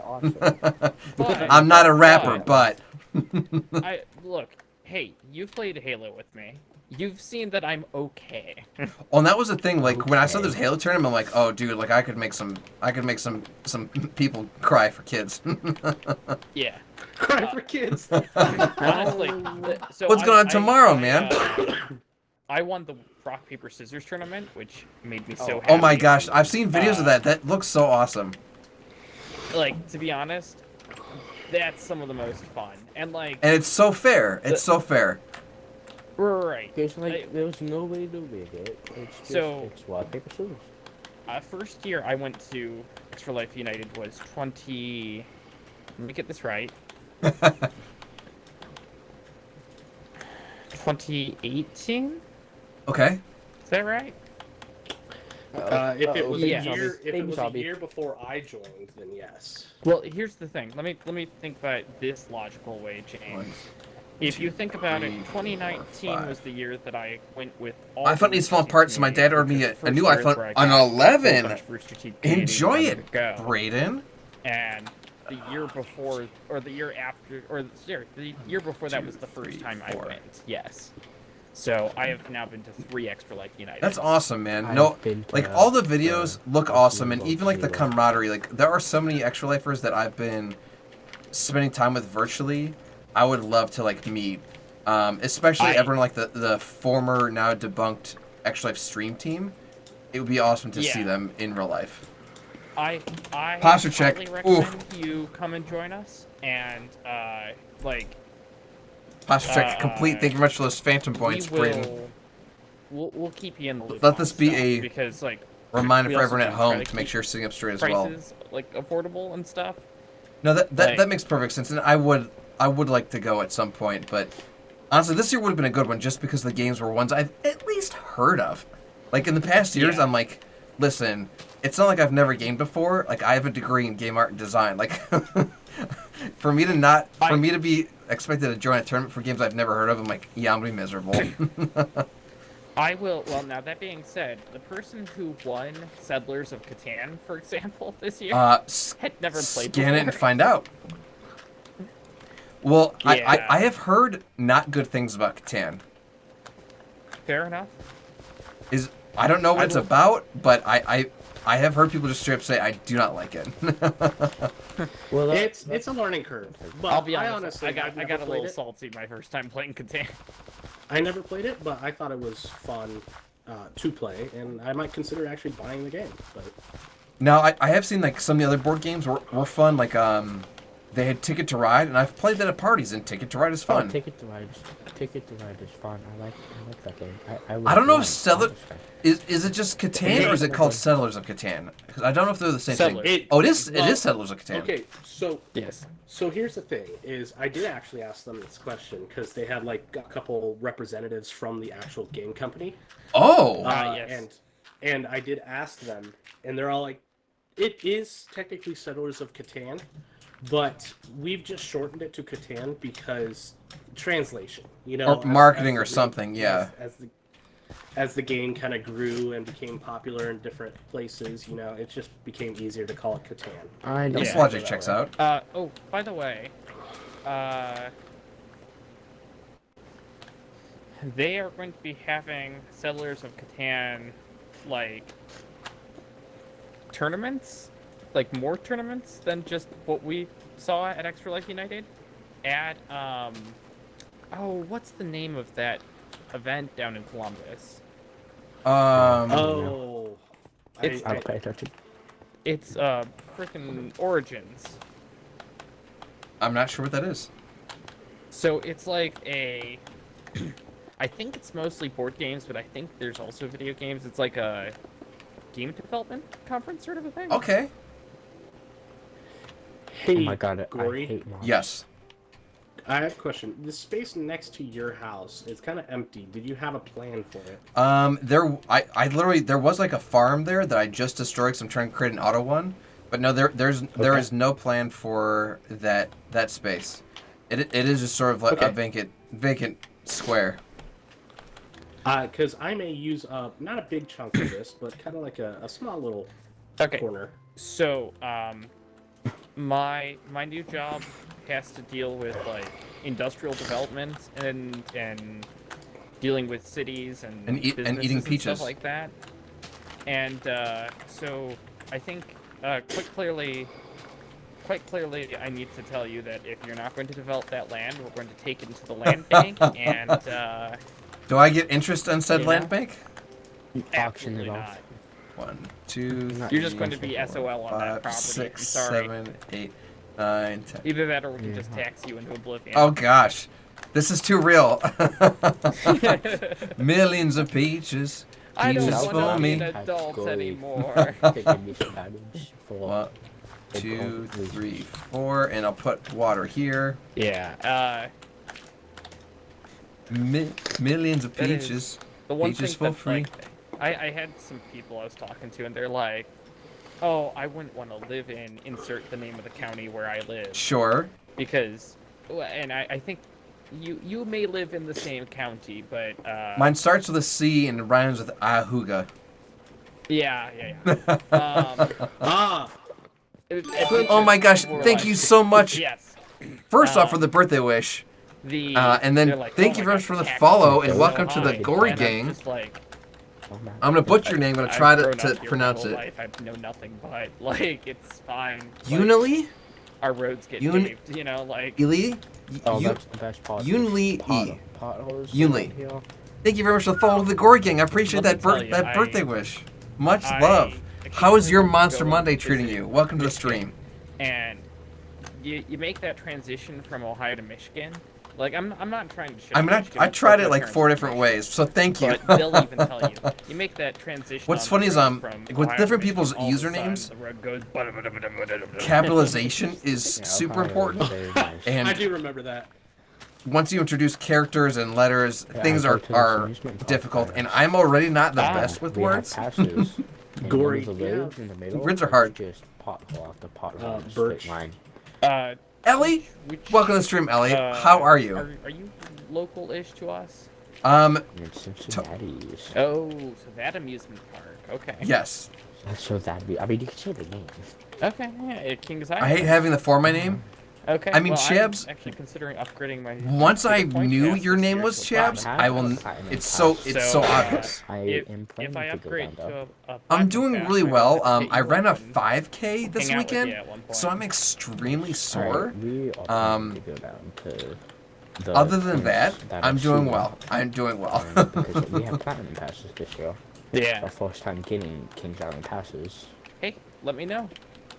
But, I'm not a rapper, but... Look, hey, you've played Halo with me. You've seen that I'm okay. Well, and that was the thing. Like when I saw this Halo tournament, I'm like, oh, dude, like I could make some people cry for kids. Yeah, cry for kids. Honestly, so what's going on tomorrow, man? I won the rock paper scissors tournament, which made me so happy. Oh my gosh, I've seen videos of that. That looks so awesome. Like, to be honest, that's some of the most fun, and like. And it's so fair. It's so fair. Right. There's no way to win it. It's rock, paper, scissors. First year I went to Extra Life United was 20... Let me get this right. 2018? Okay. Is that right? If it was a year before I joined, then yes. Well, here's the thing. Let me think about it this logical way, James. If you think about it, 2019 was the year that I went with all iPhone needs falling apart, so my dad ordered me a new iPhone, an 11. Enjoy it, Brayden. And the year before, or the year after, or the year before that was the first time I went. Yes. So I have now been to 3 Extra Life United. That's awesome, man. No, like all the videos look awesome, and even like the camaraderie. Like there are so many Extra Lifers that I've been spending time with virtually. I would love to like meet, especially everyone like the former now debunked Extra Life stream team. It would be awesome to see them in real life. I posture check. recommend you come and join us, and like. Posture check complete. Thank you very much for those phantom points, Brayden. We'll keep you in the loop. Let this be a because like reminder for everyone at home to make sure you're sitting up straight as well. Prices like affordable and stuff. No, that makes perfect sense, and I would like to go at some point, but honestly, this year would have been a good one just because the games were ones I've at least heard of. Like in the past years, I'm like, listen, it's not like I've never gamed before. Like I have a degree in game art and design. Like for me to be expected to join a tournament for games I've never heard of, I'm like, yeah, I'm gonna be miserable. I will. Well, now that being said, the person who won Settlers of Catan, for example, this year had never played Scan before. it and find out. Well, Yeah. I have heard not good things about Catan. Fair enough. I don't know what it's about, but I have heard people just straight up say I do not like it. Well, it's a learning curve. But I'll be honest. I I got a little salty my first time playing Catan. I never played it, but I thought it was fun to play, and I might consider actually buying the game. But now I have seen like some of the other board games were fun. Like they had Ticket to Ride, and I've played that at parties, and Ticket to Ride is fun. Oh, Ticket to Ride is fun. I like that game. I don't know if is it just Catan or is it called Settlers of Catan? Because I don't know if they're the same thing. It is Settlers of Catan. Okay, so yes. So here's the thing: is I did actually ask them this question because they had like a couple representatives from the actual game company. Oh. Yes. And I did ask them, and they're all like, "It is technically Settlers of Catan, but we've just shortened it to Catan because translation, you know, or marketing or something, yeah." As the game kind of grew and became popular in different places, you know, it just became easier to call it Catan. This logic checks out. Oh, by the way, they are going to be having Settlers of Catan, like, tournaments, like more tournaments than just what we saw at Extra Life United. At what's the name of that event down in Columbus? It's freaking Origins. I'm not sure what that is. So it's like a I think it's mostly board games, but I think there's also video games. It's like a game development conference sort of a thing. Okay. Hey, oh my god, Gory. I hate mom. Yes. I have a question. The space next to your house, it's kind of empty. Did you have a plan for it? There was like a farm there that I just destroyed because I'm trying to create an auto one. But no, there is no plan for that space. It is just sort of like a vacant square. Because I may use not a big chunk of this, but kind of like a small little corner. So, my new job has to deal with like industrial development and dealing with cities and eating peaches and stuff like that. And so I think quite clearly, I need to tell you that if you're not going to develop that land, we're going to take it into the land bank and. Do I get interest on said land bank? Auction it off. 1, 2, 3, You're just going to be SOL on that 5, property. 6, Sorry. 7, 8, 9, 10. Either that or we can just tax you into oblivion. Oh gosh, this is too real. Millions of peaches. I don't Peaches want for to be me. an adult anymore. 1, 2, 3, 4, and I'll put water here. Yeah. Millions of peaches. The one peaches thing for free. Like, I had some people I was talking to, and they're like, "Oh, I wouldn't want to live in insert the name of the county where I live." Sure. Because, and I think you may live in the same county, but Mine starts with a C and rhymes with Ahuga. yeah. Oh my gosh! Thank you so much. Yes. First off, for the birthday wish, and then like, thank you very much for the follow and welcome to the Gory Gang. Just like, I'm gonna butcher your name. I'm gonna try I've grown to up here pronounce my whole it. life. I know nothing but like it's fine. Unili? Our roads get paved, like. Ili? Oh, that's the best part. Unli E. Potholes. Unli. Thank you very much for the follow to the Gory Gang. I appreciate that birthday wish. Much love. How is your Monster Monday treating you? Welcome to the stream. And you make that transition from Ohio to Michigan. Like I'm not trying to shit I on mean, Michigan, I tried it my like parents 4 from different Michigan. ways, so thank you. But they'll even tell you. You make that transition. What's on funny the is road from with Ohio different to people's Michigan, all of a sudden, usernames, the road goes capitalization is super important. And I do remember that. once you introduce characters and letters, things are difficult, and I'm already not the best with words. Gory. Words are hard. Just pothole after pothole. Birch. Line. Ellie, welcome to the stream, Ellie. How are you? Are you local-ish to us? Cincinnati. Oh, so that amusement park. Okay. Yes. So that'd be. I mean, you can say the name. Okay. Yeah, King's Island. I hate having the for my name. Okay. I mean, well, Chabs. I'm actually considering upgrading my. Once I point knew pass your this name year was to Chabs, I will. It's so obvious. If I upgrade to a I'm doing pass, really right, well. I'll hit I you ran up a and 5K this hang out with you weekend, at one point. so I'm extremely sore. The Other than things that, that I'm are doing super, well. I'm doing well. because we have platinum passes this year. Yeah. Our first time getting Kings Island passes. Hey, let me know.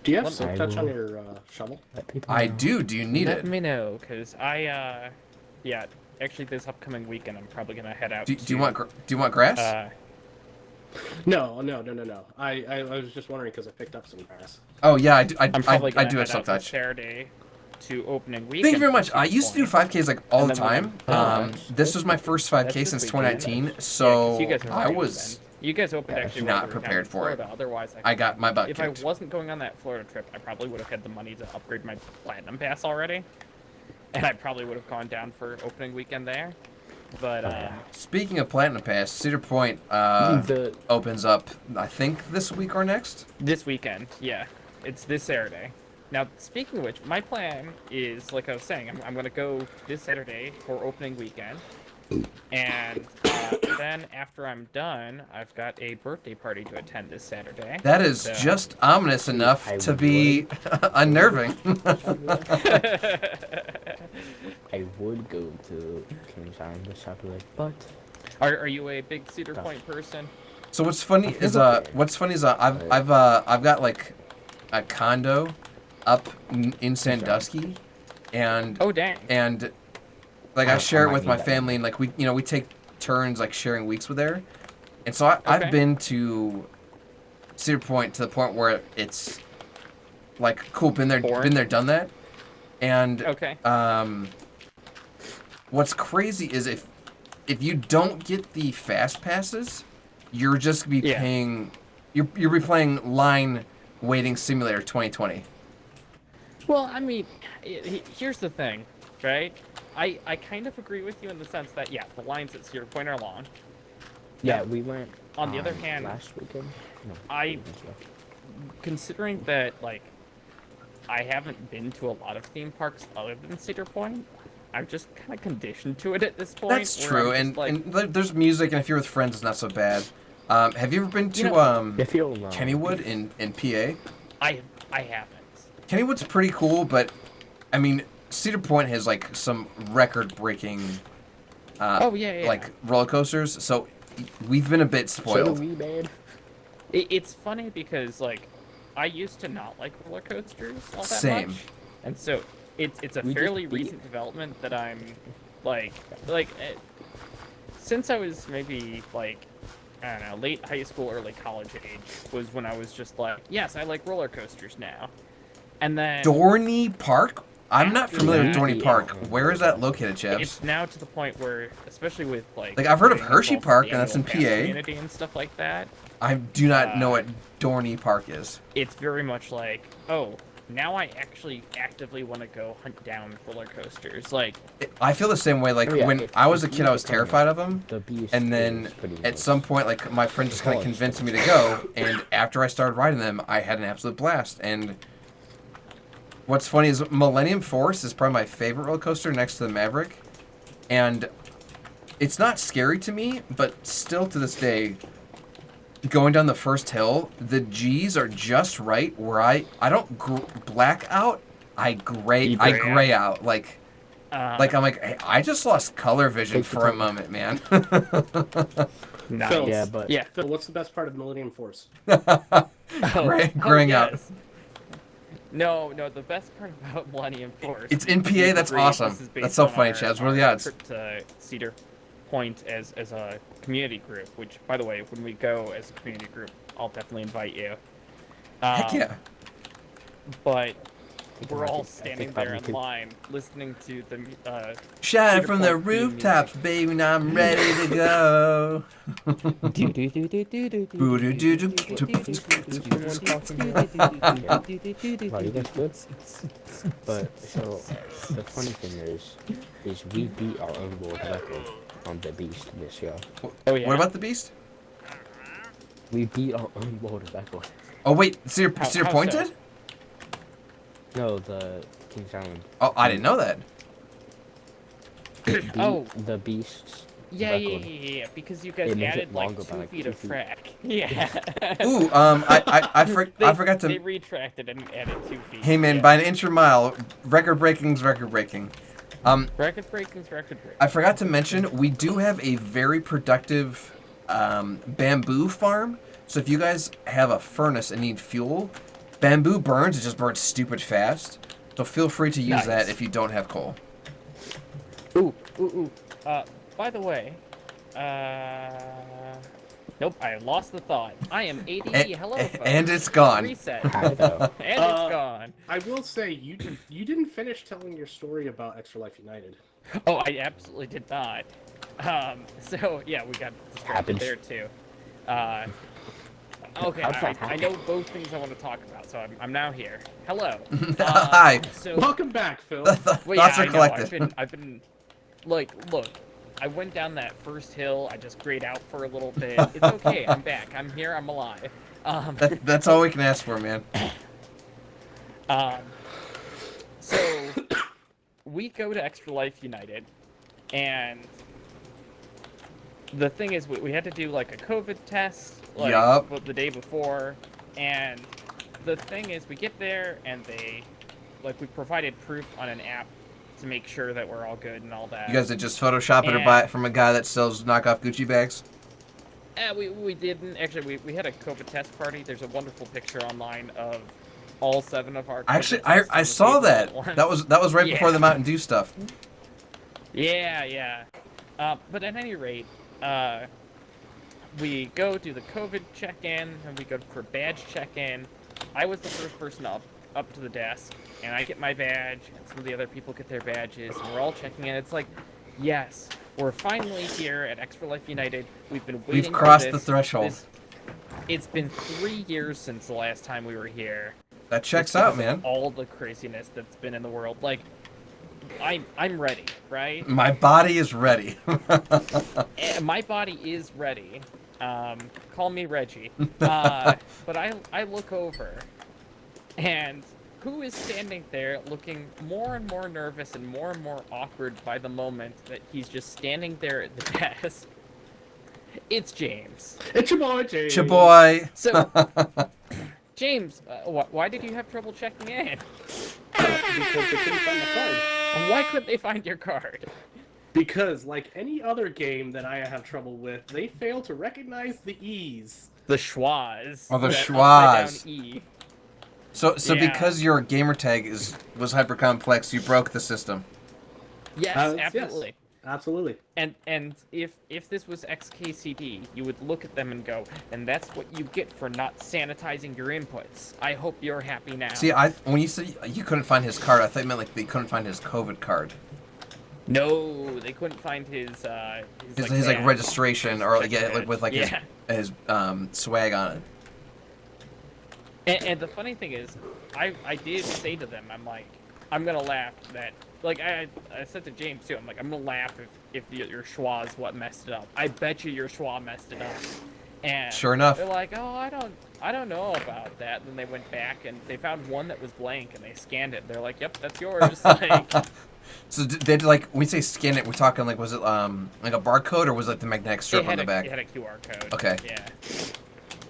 Do you have Let silk touch on your shovel? I do. Do you need Let it? me know, cause yeah, actually this upcoming weekend I'm probably gonna head out. Do you want grass? No. I was just wondering because I picked up some grass. Oh yeah, I do. I'm probably I gonna do have head silk out this touch. Saturday to opening weekend. Thank you very for much. I Six used to do Point. 5Ks like all the And then time. This was my first 5K since 2019, so you guys are I right, was then. You guys opened actually not while we were down prepared in for it. Florida. Otherwise, I got my butt if kicked. I wasn't going on that Florida trip, I probably would have had the money to upgrade my platinum pass already, and I probably would have gone down for opening weekend there. But Speaking of Platinum Pass, Cedar Point opens up, I think, this week or next? this weekend, yeah, it's this Saturday. Now, speaking of which, my plan is, like I was saying, I'm going to go this Saturday for opening weekend. And then after I'm done, I've got a birthday party to attend this Saturday. That is just ominous enough to be unnerving. I would go to Kings Island this Saturday, but Are you a big Cedar Point person? So what's funny is I've got like a condo up in Sandusky, and oh dang, and like I share it with my family, and like we take turns like sharing weeks with there, and so I've been to Cedar Point to the point where it's like cool, been there, done that, and what's crazy is if you don't get the fast passes, you're just gonna be paying, you're be playing Line Waiting Simulator 2020. Well, I mean, here's the thing, right? I kind of agree with you in the sense that, yeah, the lines at Cedar Point are long. Yeah, Now, we went. On the other hand, last weekend. No, considering that, like, I haven't been to a lot of theme parks other than Cedar Point, I'm just kind of conditioned to it at this point. That's true, and there's music, and if you're with friends, it's not so bad. Have you ever been to Kennywood in PA? I haven't. Kennywood's pretty cool, but I mean, Cedar Point has like some record-breaking, like roller coasters. So we've been a bit spoiled. It's funny because like I used to not like roller coasters all that much, and so it's a fairly recent development that I'm like since I was maybe like I don't know, late high school, early college age was when I was just like, yes, I like roller coasters now. And then Dorney Park? I'm not familiar with Dorney Park. Where is that located, Chabs? It's now to the point where, especially with like I've heard of Hershey Park, and that's in PA. Community and stuff like that. I do not know what Dorney Park is. It's very much like, oh, now I actually actively want to go hunt down roller coasters. Like, I feel the same way. Like, when I was a kid, I was terrified of them. And then at some point, like, my friend just kind of convinced me to go. And after I started riding them, I had an absolute blast. And what's funny is Millennium Force is probably my favorite roller coaster next to the Maverick. And it's not scary to me, but still to this day, going down the first hill, the G's are just right where I don't black out, I gray out. Like I'm like, hey, I just lost color vision for a moment, man. Nice. Phil, Yeah, but Phil, what's the best part of Millennium Force? Graying out. yes. No, the best part about Millennium Force. It's in PA. That's awesome. That's so funny, Chaz. What are the odds? Trip to Cedar Point as a community group. Which, by the way, when we go as a community group, I'll definitely invite you. Heck yeah. But we're all standing there in line, listening to the shout Cedar from the Point theme rooftops, baby, and I'm ready to go. Wow, you guys good? But so the funny thing is we beat our own world record on the Beast this year. Oh yeah. What about the Beast? We beat our own world record. Oh wait, Cedar Point so? did? No, the King's Island. Oh, I didn't know that. Oh. The Beast's Yeah, record. because you guys It made it added like longer by 2 like feet 2 of feet. frack. Yeah. Ooh, I forgot They to. retracted and added 2 feet. Hey man, by an inch or mile, record breaking's record breaking. Record breaking's record breaking. I forgot to mention we do have a very productive bamboo farm. So if you guys have a furnace and need fuel, bamboo burns. It just burns stupid fast. So feel free to use that if you don't have coal. Ooh. By the way, nope, I lost the thought. I am ADD. Hello, folks. And it's gone. Reset. And it's gone. I will say you didn't finish telling your story about Extra Life United. Oh, I absolutely did not. So yeah, we got distracted there too. Okay, I know both things I want to talk about, so I'm now here. Hello. Hi. So, Welcome back, Phil. Thoughts are collected. I've been, like, look, I went down that first hill. I just grayed out for a little bit. It's okay. I'm back. I'm here. I'm alive. That's all we can ask for, man. So we go to Extra Life United, and the thing is, we had to do like a COVID test, like the day before, and the thing is, we get there and we provided proof on an app to make sure that we're all good and all that. You guys did just Photoshop it or buy it from a guy that sells knockoff Gucci bags? We didn't. Actually, we had a COVID test party. There's a wonderful picture online of all 7 of our. Actually, I saw that. That was right before the Mountain Dew stuff. Yeah. But at any rate, we go do the COVID check-in, and we go for badge check-in. I was the first person up to the desk, and I get my badge, and some of the other people get their badges, and we're all checking in. It's like, yes, we're finally here at Extra Life United. We've been waiting. We've crossed for this. the threshold. It's been 3 years since the last time we were here. That checks out, man. All the craziness that's been in the world, like. I'm ready, right? My body is ready. My body is ready. Call me Reggie. But I look over, and who is standing there looking more and more nervous and more awkward by the moment that he's just standing there at the desk? It's James. It's your boy, James. It's your boy. So, James, why did you have trouble checking in? Because they couldn't find the card. Why couldn't they find your card? Because, like any other game that I have trouble with, they fail to recognize the E's. The schwaz. Oh, the that schwaz. upside down E. So Yeah. because your gamer tag was hyper complex, you broke the system. Yes, absolutely. Yes, absolutely. And if this was XKCD, you would look at them and go, and that's what you get for not sanitizing your inputs. I hope you're happy now. See, when you said you couldn't find his card, I thought you meant like they couldn't find his COVID card. No, they couldn't find his like registration or like with like his swag on it. And the funny thing is, I did say to them, I'm like, I'm gonna laugh that, like, I said to James too, I'm like, I'm gonna laugh if your schwa is what messed it up. I bet you your schwa messed it up. And sure enough, they're like, oh, I don't know about that. And then they went back and they found one that was blank and they scanned it. They're like, yep, that's yours. Like, so they did, like, when we say scan it, we're talking like, was it like a barcode or was it like the magnetic strip on the back? It had a QR code. Okay. Yeah.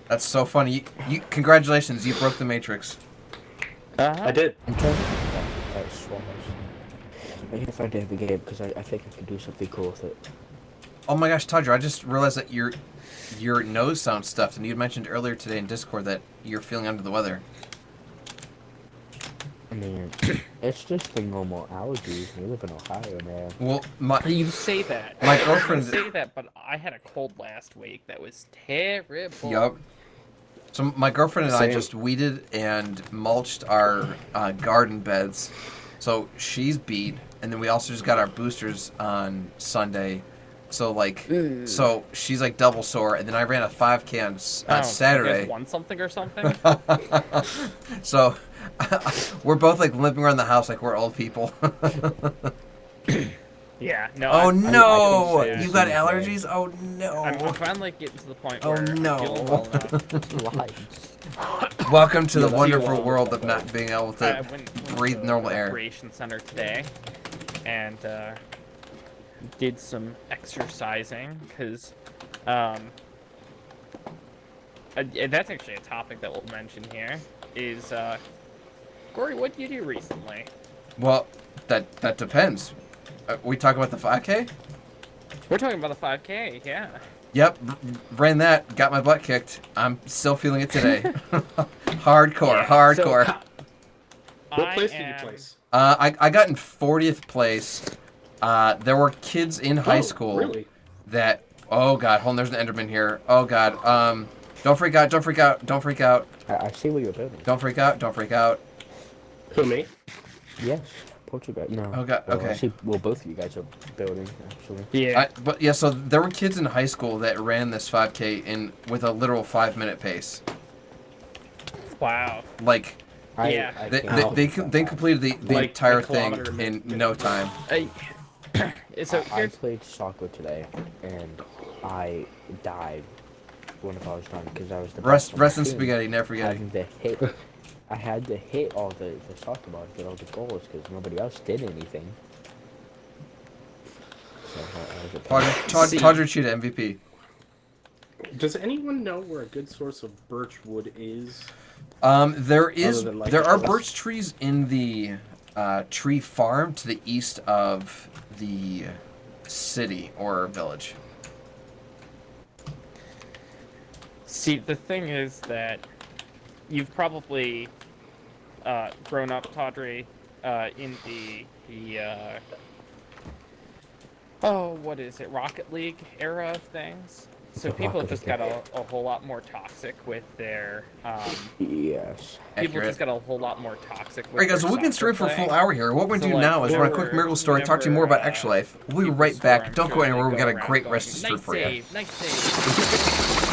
That's so funny. You congratulations, you broke the matrix. I did. I'm trying to think about swallows. I need to find it in the game because I think I can do something cool with it. Oh my gosh, Todger, I just realized that your nose sounds stuffed, and you mentioned earlier today in Discord that you're feeling under the weather. I mean, it's just the normal allergies. We live in Ohio, man. Well, you say that. My girlfriend. You say that, but I had a cold last week that was terrible. Yup. So my girlfriend and I just weeded and mulched our garden beds. So she's beat, and then we also just got our boosters on Sunday. So like, so she's like double sore, and then I ran a 5K on Saturday. You guys won something or something? So we're both like limping around the house like we're old people. Yeah. No. Oh no! I You got allergies? Oh no! I'm finally getting to the point Oh where I'm feeling well enough. Welcome to the wonderful world of not being able to breathe normal air. Recreation center today, and did some exercising because that's actually a topic that we'll mention here. Is Corey, what did you do recently? Well, that depends. We talk about the 5K? We're talking about the 5K, yeah. Yep, ran that, got my butt kicked. I'm still feeling it today. Hardcore, hardcore. So, what place did you place? I got in 40th place. There were kids in high school that... Oh, God. Hold on, there's an Enderman here. Oh, God. Don't freak out, don't freak out, don't freak out. I see what you're building. Don't freak out, don't freak out. Who, me? Yes. Portugal. No. Oh, God, well, okay. Actually, well, both of you guys are building, actually. Yeah. But, yeah, so there were kids in high school that ran this 5K with a literal 5-minute pace. Wow. Like... Yeah. They completed the like entire thing in no time. I played soccer today, and I died when I was done because I was the best. Rest in spaghetti, never forget. I had to hit all the soccer balls, get all the goals because nobody else did anything. So Todger Cheetah MVP. Does anyone know where a good source of birch wood is? There are birch trees in the tree farm to the east of the city or village. See, the thing is that you've probably grown up, Todry, in the what is it, Rocket League era of things. So people have just got a whole lot more toxic with their yes. People just got a whole lot more toxic with Alright guys, so we've been streaming for a full hour here. What we're going to do now is run a quick miracle story, talk to you more about Extra Life. We'll be right back. Don't go anywhere, we've got a great rest of the stream for you. Nice save.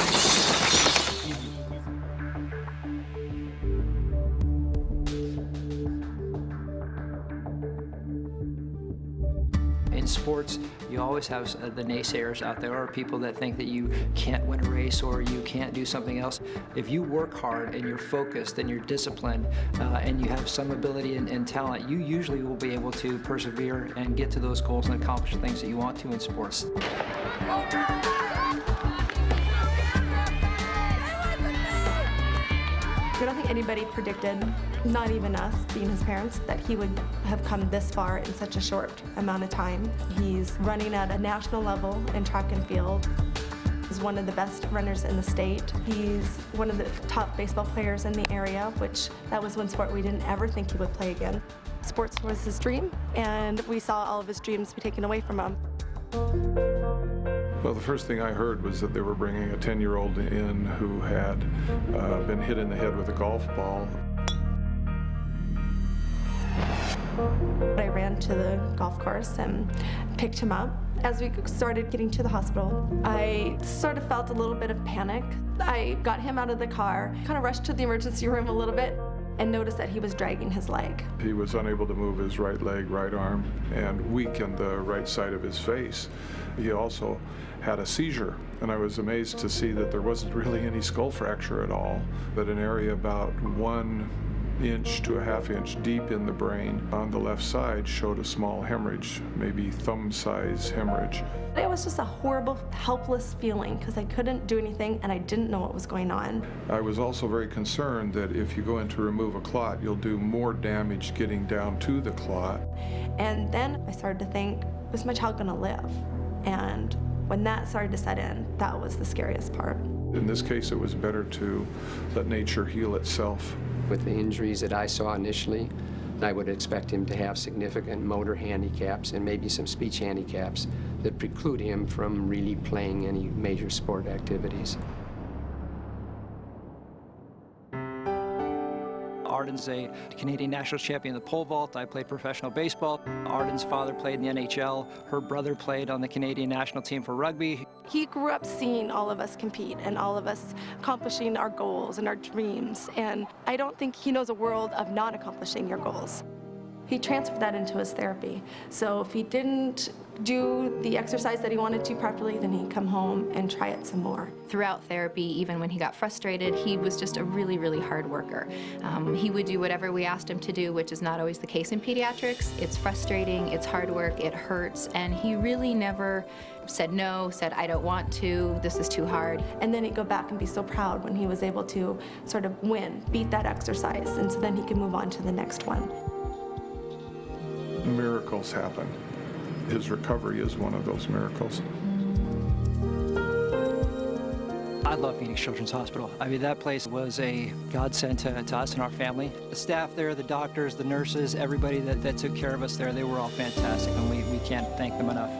In sports, you always have the naysayers out there, or people that think that you can't win a race or you can't do something else. If you work hard and you're focused and you're disciplined and you have some ability and talent, you usually will be able to persevere and get to those goals and accomplish the things that you want to in sports. I don't think anybody predicted, not even us, being his parents, that he would have come this far in such a short amount of time. He's running at a national level in track and field. He's one of the best runners in the state. He's one of the top baseball players in the area, which that was one sport we didn't ever think he would play again. Sports was his dream, and we saw all of his dreams be taken away from him. Well, the first thing I heard was that they were bringing a 10-year-old in who had been hit in the head with a golf ball. I ran to the golf course and picked him up As we started getting to the hospital, I sort of felt a little bit of panic. I got him out of the car, kind of rushed to the emergency room a little bit, and noticed that he was dragging his leg. He was unable to move his right leg, right arm, and weakened the right side of his face. He also had a seizure, and I was amazed to see that there wasn't really any skull fracture at all, but an area about 1 inch to a half inch deep in the brain on the left side showed a small hemorrhage, maybe thumb-size hemorrhage. It was just a horrible, helpless feeling because I couldn't do anything and I didn't know what was going on. I was also very concerned that if you go in to remove a clot, you'll do more damage getting down to the clot. And then I started to think, was my child gonna live? And when that started to set in, that was the scariest part. In this case, it was better to let nature heal itself. With the injuries that I saw initially, I would expect him to have significant motor handicaps and maybe some speech handicaps that preclude him from really playing any major sport activities. Arden's a Canadian national champion in the pole vault. I played professional baseball. Arden's father played in the NHL. Her brother played on the Canadian national team for rugby. He grew up seeing all of us compete and all of us accomplishing our goals and our dreams. And I don't think he knows a world of not accomplishing your goals. He transferred that into his therapy. So if he didn't do the exercise that he wanted to properly, then he'd come home and try it some more. Throughout therapy, even when he got frustrated, he was just a really, really hard worker. He would do whatever we asked him to do, which is not always the case in pediatrics. It's frustrating, it's hard work, it hurts, and he really never said no, said, I don't want to, this is too hard. And then he'd go back and be so proud when he was able to sort of win, beat that exercise, and so then he could move on to the next one. Miracles happen. His recovery is one of those miracles. I love Phoenix Children's Hospital. I mean, that place was a godsend to us and our family. The staff there, the doctors, the nurses, everybody that took care of us there, they were all fantastic, and we can't thank them enough.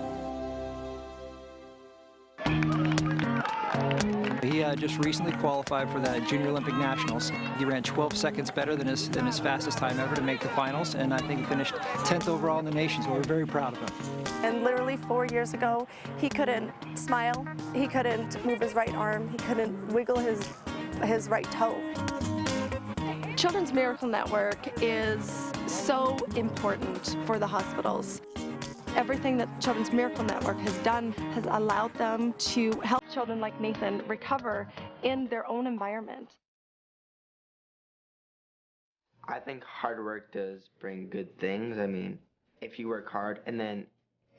He just recently qualified for the Junior Olympic Nationals. He ran 12 seconds better than his fastest time ever to make the finals, and I think he finished 10th overall in the nation, so we're very proud of him. And literally 4 years ago, he couldn't smile, he couldn't move his right arm, he couldn't wiggle his right toe. Children's Miracle Network is so important for the hospitals. Everything that Children's Miracle Network has done has allowed them to help children like Nathan recover in their own environment. I think hard work does bring good things. I mean, if you work hard and then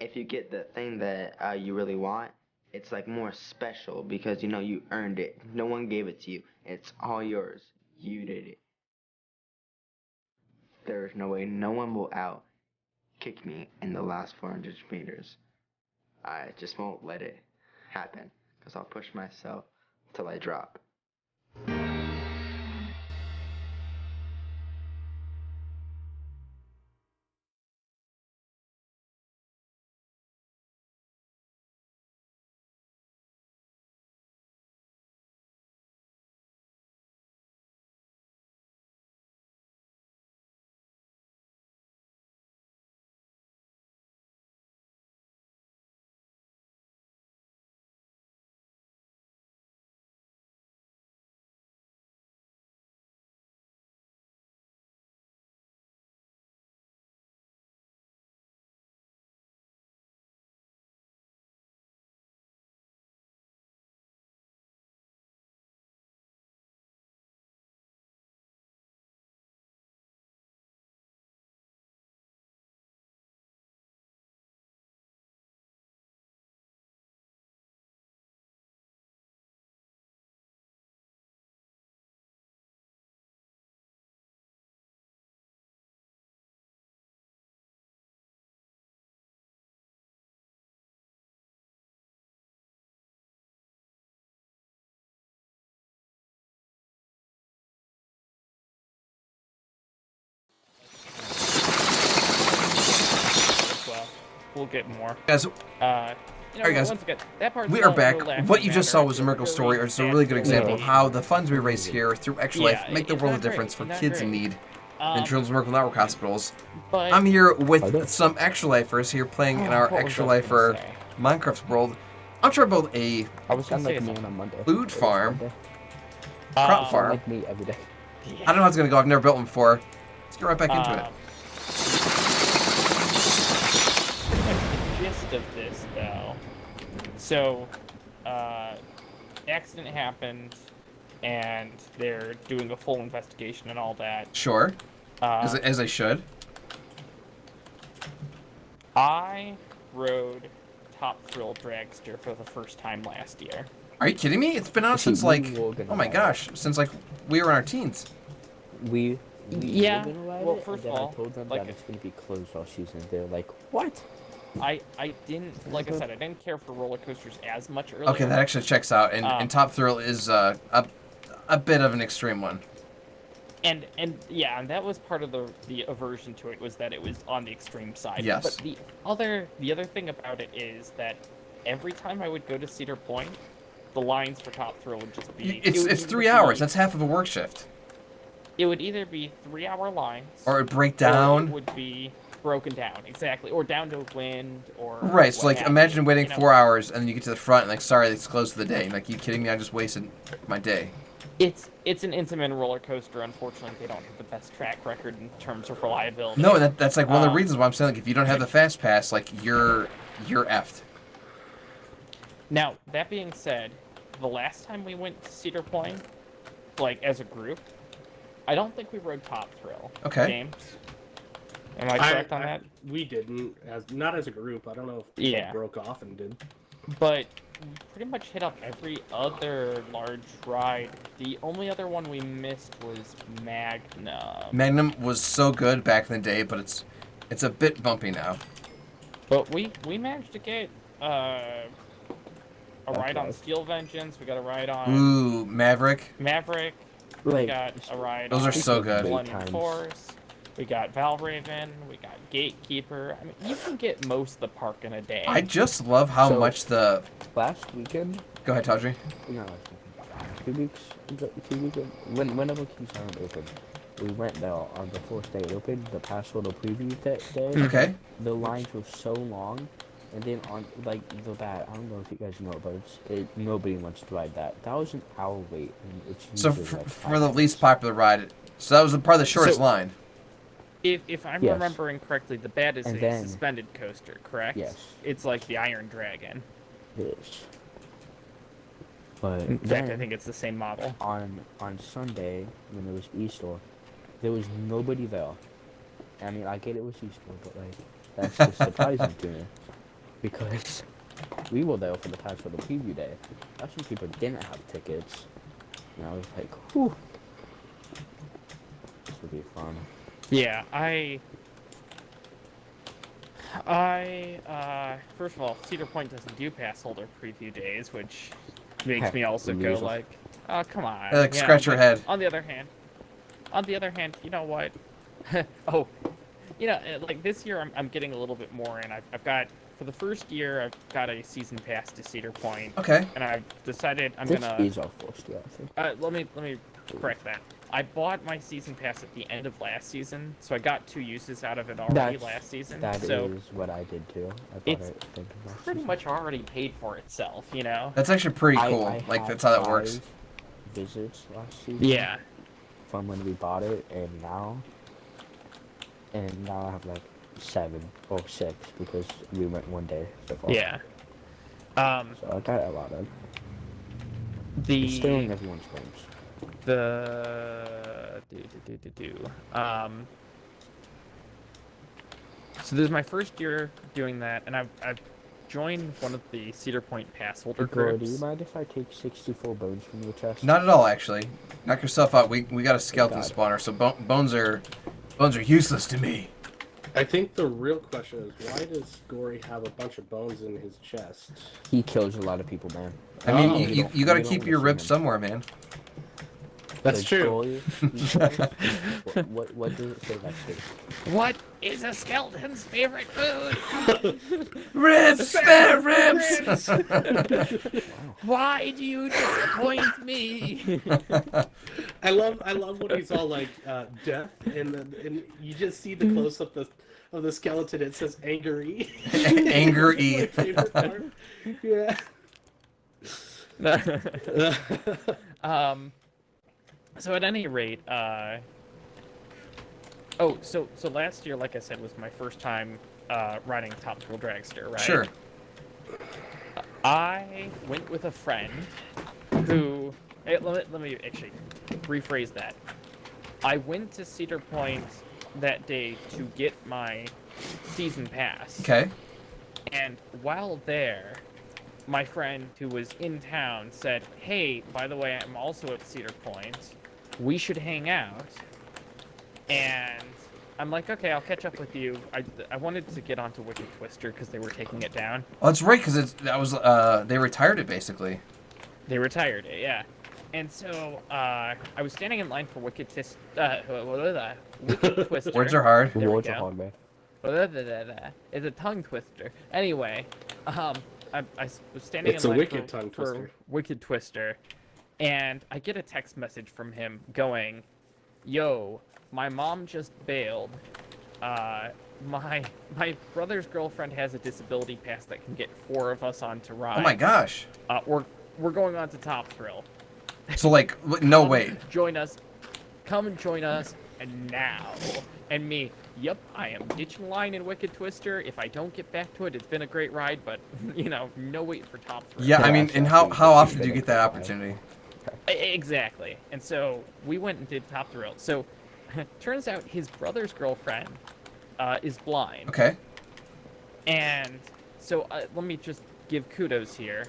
if you get the thing that you really want, it's like more special because, you know, you earned it. No one gave it to you. It's all yours. You did it. There's no way no one will kick me in the last 400 meters. I just won't let it happen because I'll push myself till I drop. We'll get more. Guys, Alright guys, once again, that part's we are all back. relaxed What you just saw matter. was a miracle story, or just a really good example of how the funds we raise here through Extra Life make the it's world not of great, difference for it's not kids in great. need in Children's Miracle Network hospitals. but- I'm here with some Extra Lifers here playing in our Extra Lifer Minecraft world. I'm trying to build a I was gonna like me on Monday. food farm. Crop farm. Like me every day. I don't know how it's gonna go. I've never built one before. Let's get right back into it. The gist of this, though. So, accident happened, and they're doing a full investigation and all that. Sure. As I should. I rode Top Thrill Dragster for the first time last year. Are you kidding me? It's been out since like, oh my gosh, since like we were in our teens. We Yeah. were gonna ride Well, it, first and of then all, I told them like, that it's gonna be closed all season. They're like, what? I didn't, like I said, I didn't care for roller coasters as much earlier. Okay, that actually checks out, and Top Thrill is a bit of an extreme one. And yeah, and that was part of the aversion to it, was that it was on the extreme side. Yes. But the other thing about it is that every time I would go to Cedar Point, the lines for Top Thrill would just be... It's 3 hours. That's half of a work shift. It would either be 3-hour lines... Or it break down. Or it would be broken down, exactly. Or down to wind, or... Right, so like imagine waiting you know? 4 hours, and then you get to the front, and like, sorry, it's closed for the day. Like, you kidding me? I just wasted my day. It's an Intamin roller coaster. Unfortunately, they don't have the best track record in terms of reliability. No, that's like one of the reasons why I'm saying, like, if you don't have the fast pass, like, you're effed. Now, that being said, the last time we went to Cedar Point, like, as a group, I don't think we rode Top Thrill. Okay. James? Am I correct on that? We didn't, not as a group. I don't know if Yeah. broke off and did. But we pretty much hit up every other large ride. The only other one we missed was Magnum. Magnum was so good back in the day, but it's a bit bumpy now. But we managed to get a ride on Steel Vengeance. We got a ride on Ooh, Maverick. We Like, got a ride those on are so good. Millennium Force. We got Valraven. We got Gatekeeper. I mean, you can get most of the park in a day. I just love how much the... Last weekend... Go ahead, Tawdry. No, 2 weeks ago, whenever Kings Island opened, we went there on the first day it opened, the past little preview day. Okay. The lines were so long, and then on, like, I don't know if you guys know, but nobody wants to ride that. That was an hour wait, and it's usually So like for the least popular ride, so that was probably the shortest line. If I'm Yes. remembering correctly, the Bat is And a then- suspended coaster, correct? Yes. It's like the Iron Dragon. Yes. But In fact, then, I think it's the same model. on Sunday, when it was Easter, there was nobody there. I mean, I get it was Easter, but like, that's just surprising to me. Because we were there for the past for the preview day. That's when people didn't have tickets. And I was like, whew. This would be fun. Yeah, first of all, Cedar Point doesn't do pass holder preview days, which makes me also go loser. like, oh, come on. Like, scratch your but head. On the other hand, you know what? Oh, you know, like this year I'm getting a little bit more in. I've got, for the first year, I've got a season pass to Cedar Point. Okay. And I've decided I'm This gonna... is our first year, I think. Let me correct that. I bought my season pass at the end of last season, so I got 2 uses out of it already last season. That so is what I did too. I bought it's it thinking last pretty season. much already paid for itself, you know? That's actually pretty cool. I Like, had that's how that works. 5 visits last season. Yeah. From when we bought it and now I have like 7 or 6 because we went one day so far. Yeah. So I got a lot of. It's stealing everyone's games. So this is my first year doing that, and I've joined one of the Cedar Point pass holder Igor, groups. do you mind if I take 64 bones from your chest? Not at all, actually. Knock yourself out. We got a skeleton spawner, so bones are useless to me. I think the real question is, why does Gory have a bunch of bones in his chest? He kills a lot of people, man. I mean, you got to keep your ribs somewhere, man. That's true. What does it say that to? What is a skeleton's favorite food? Ribs! Spare ribs! Why do you disappoint me? I love when he's all like death, and you just see the close up of the skeleton. It says angry. Angry. That's my favorite part. Yeah. So at any rate, so last year, like I said, was my first time riding Top Thrill Dragster, right? Sure. I went with a friend who. Let me actually rephrase that. I went to Cedar Point that day to get my season pass. Okay. And while there, my friend who was in town said, "Hey, by the way, I'm also at Cedar Point. We should hang out." And I'm like, "Okay, I'll catch up with you." I wanted to get onto Wicked Twister because they were taking it down. Oh, that's right, because they retired it basically. They retired it, yeah. And so I was standing in line for Wicked Twister. Words are hard. Words are hard, man. It's a tongue twister. Anyway, I was standing It's in a line wicked tongue for twister. Wicked Twister, and I get a text message from him going, "Yo, my mom just bailed. My brother's girlfriend has a disability pass that can get 4 of us onto ride. Oh my gosh. We're going on to Top Thrill. So like, no wait. Join us. Come and join us. And now." And me, "Yep, I am ditching line in Wicked Twister. If I don't get back to it, it's been a great ride, but, no wait for Top Thrill." Yeah, I mean, and how often do you get that opportunity? Exactly. And so we went and did Top Thrill. So turns out his brother's girlfriend is blind. Okay. And so let me just give kudos here.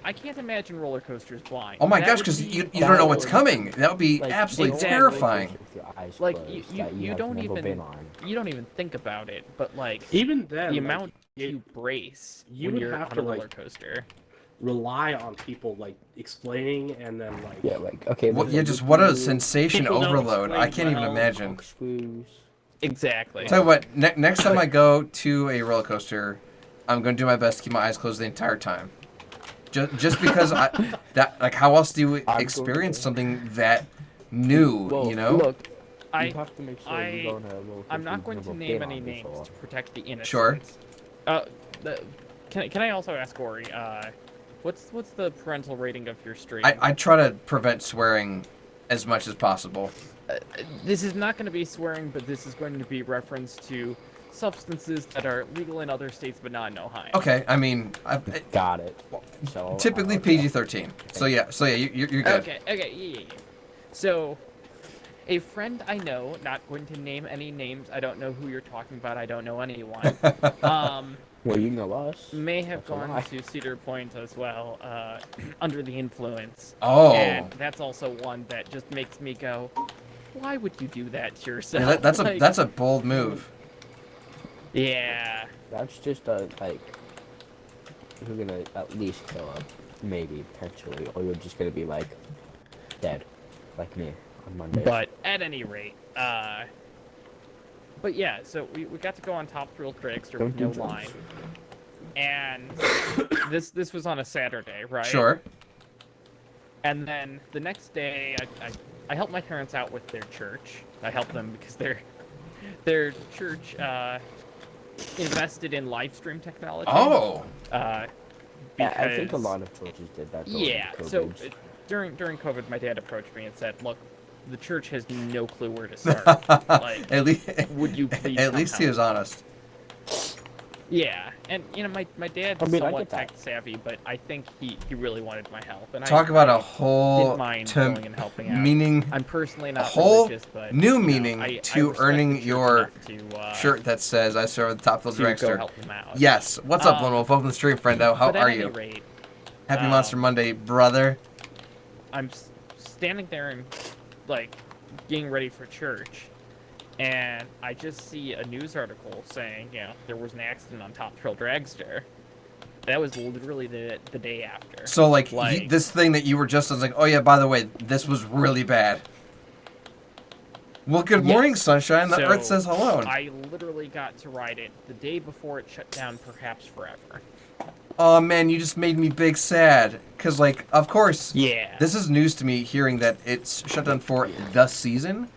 I can't imagine roller coasters blind. Oh my gosh, because you don't know what's coming. That would be absolutely terrifying. Like you don't even think about it, but like even then, the amount you brace you when would you're have on to a roller like coaster. Rely on people like explaining and then like okay. What a sensation People don't overload. I explain can't even well. imagine. Exactly. Tell you what, next time I go to a roller coaster, I'm going to do my best to keep my eyes closed the entire time. Just because how else do you experience something that new, Well, you know? Look, I'm I'm not going to name any names to protect the innocent. Sure. Can I also ask Ori, what's the parental rating of your stream? I try to prevent swearing as much as possible. This is not going to be swearing, but this is going to be reference to substances that are legal in other states but not in Ohio. Okay, I mean, got it. So typically PG-13. So yeah, you're good. Okay, yeah. So, a friend I know, not going to name any names. I don't know who you're talking about. I don't know anyone. Well, you know us. May have gone to Cedar Point as well, under the influence. Oh. And that's also one that just makes me go, why would you do that to yourself? Yeah, that's a bold move. Yeah. That's just like you're gonna at least kill him, maybe potentially, or you're just gonna be like dead, like me on Monday. But at any rate, but yeah, so we got to go on Top Thrill Dragster with no line, and this was on a Saturday, right? Sure. And then the next day, I helped my parents out with their church. I helped them because their church invested in live stream technology. Oh. I think a lot of churches did that. Yeah. So during COVID, my dad approached me and said, "Look, the church has no clue where to start. Like, would you please?" At least he was honest. Yeah, and my dad's somewhat tech savvy, but I think he really wanted my help. And Talk about a whole didn't mind going and helping out. meaning. I'm personally not a whole religious, but new meaning to earning your to, shirt that says "I serve at the Top of the to go Dragster." help him out. Yes. What's up, Lone Wolf? Welcome to the stream, friendo. How But at are any you? rate, Happy Monster Monday, brother. I'm standing there and like getting ready for church, and I just see a news article saying, there was an accident on Top Thrill Dragster. That was literally the day after. So like this thing that you were just like, oh yeah, by the way, this was really bad. Well, good morning, sunshine. The Earth says hello. I literally got to ride it the day before it shut down, perhaps forever. Oh man, you just made me big sad. Cause like, of course, Yeah. this is news to me hearing that it's shut down for the season,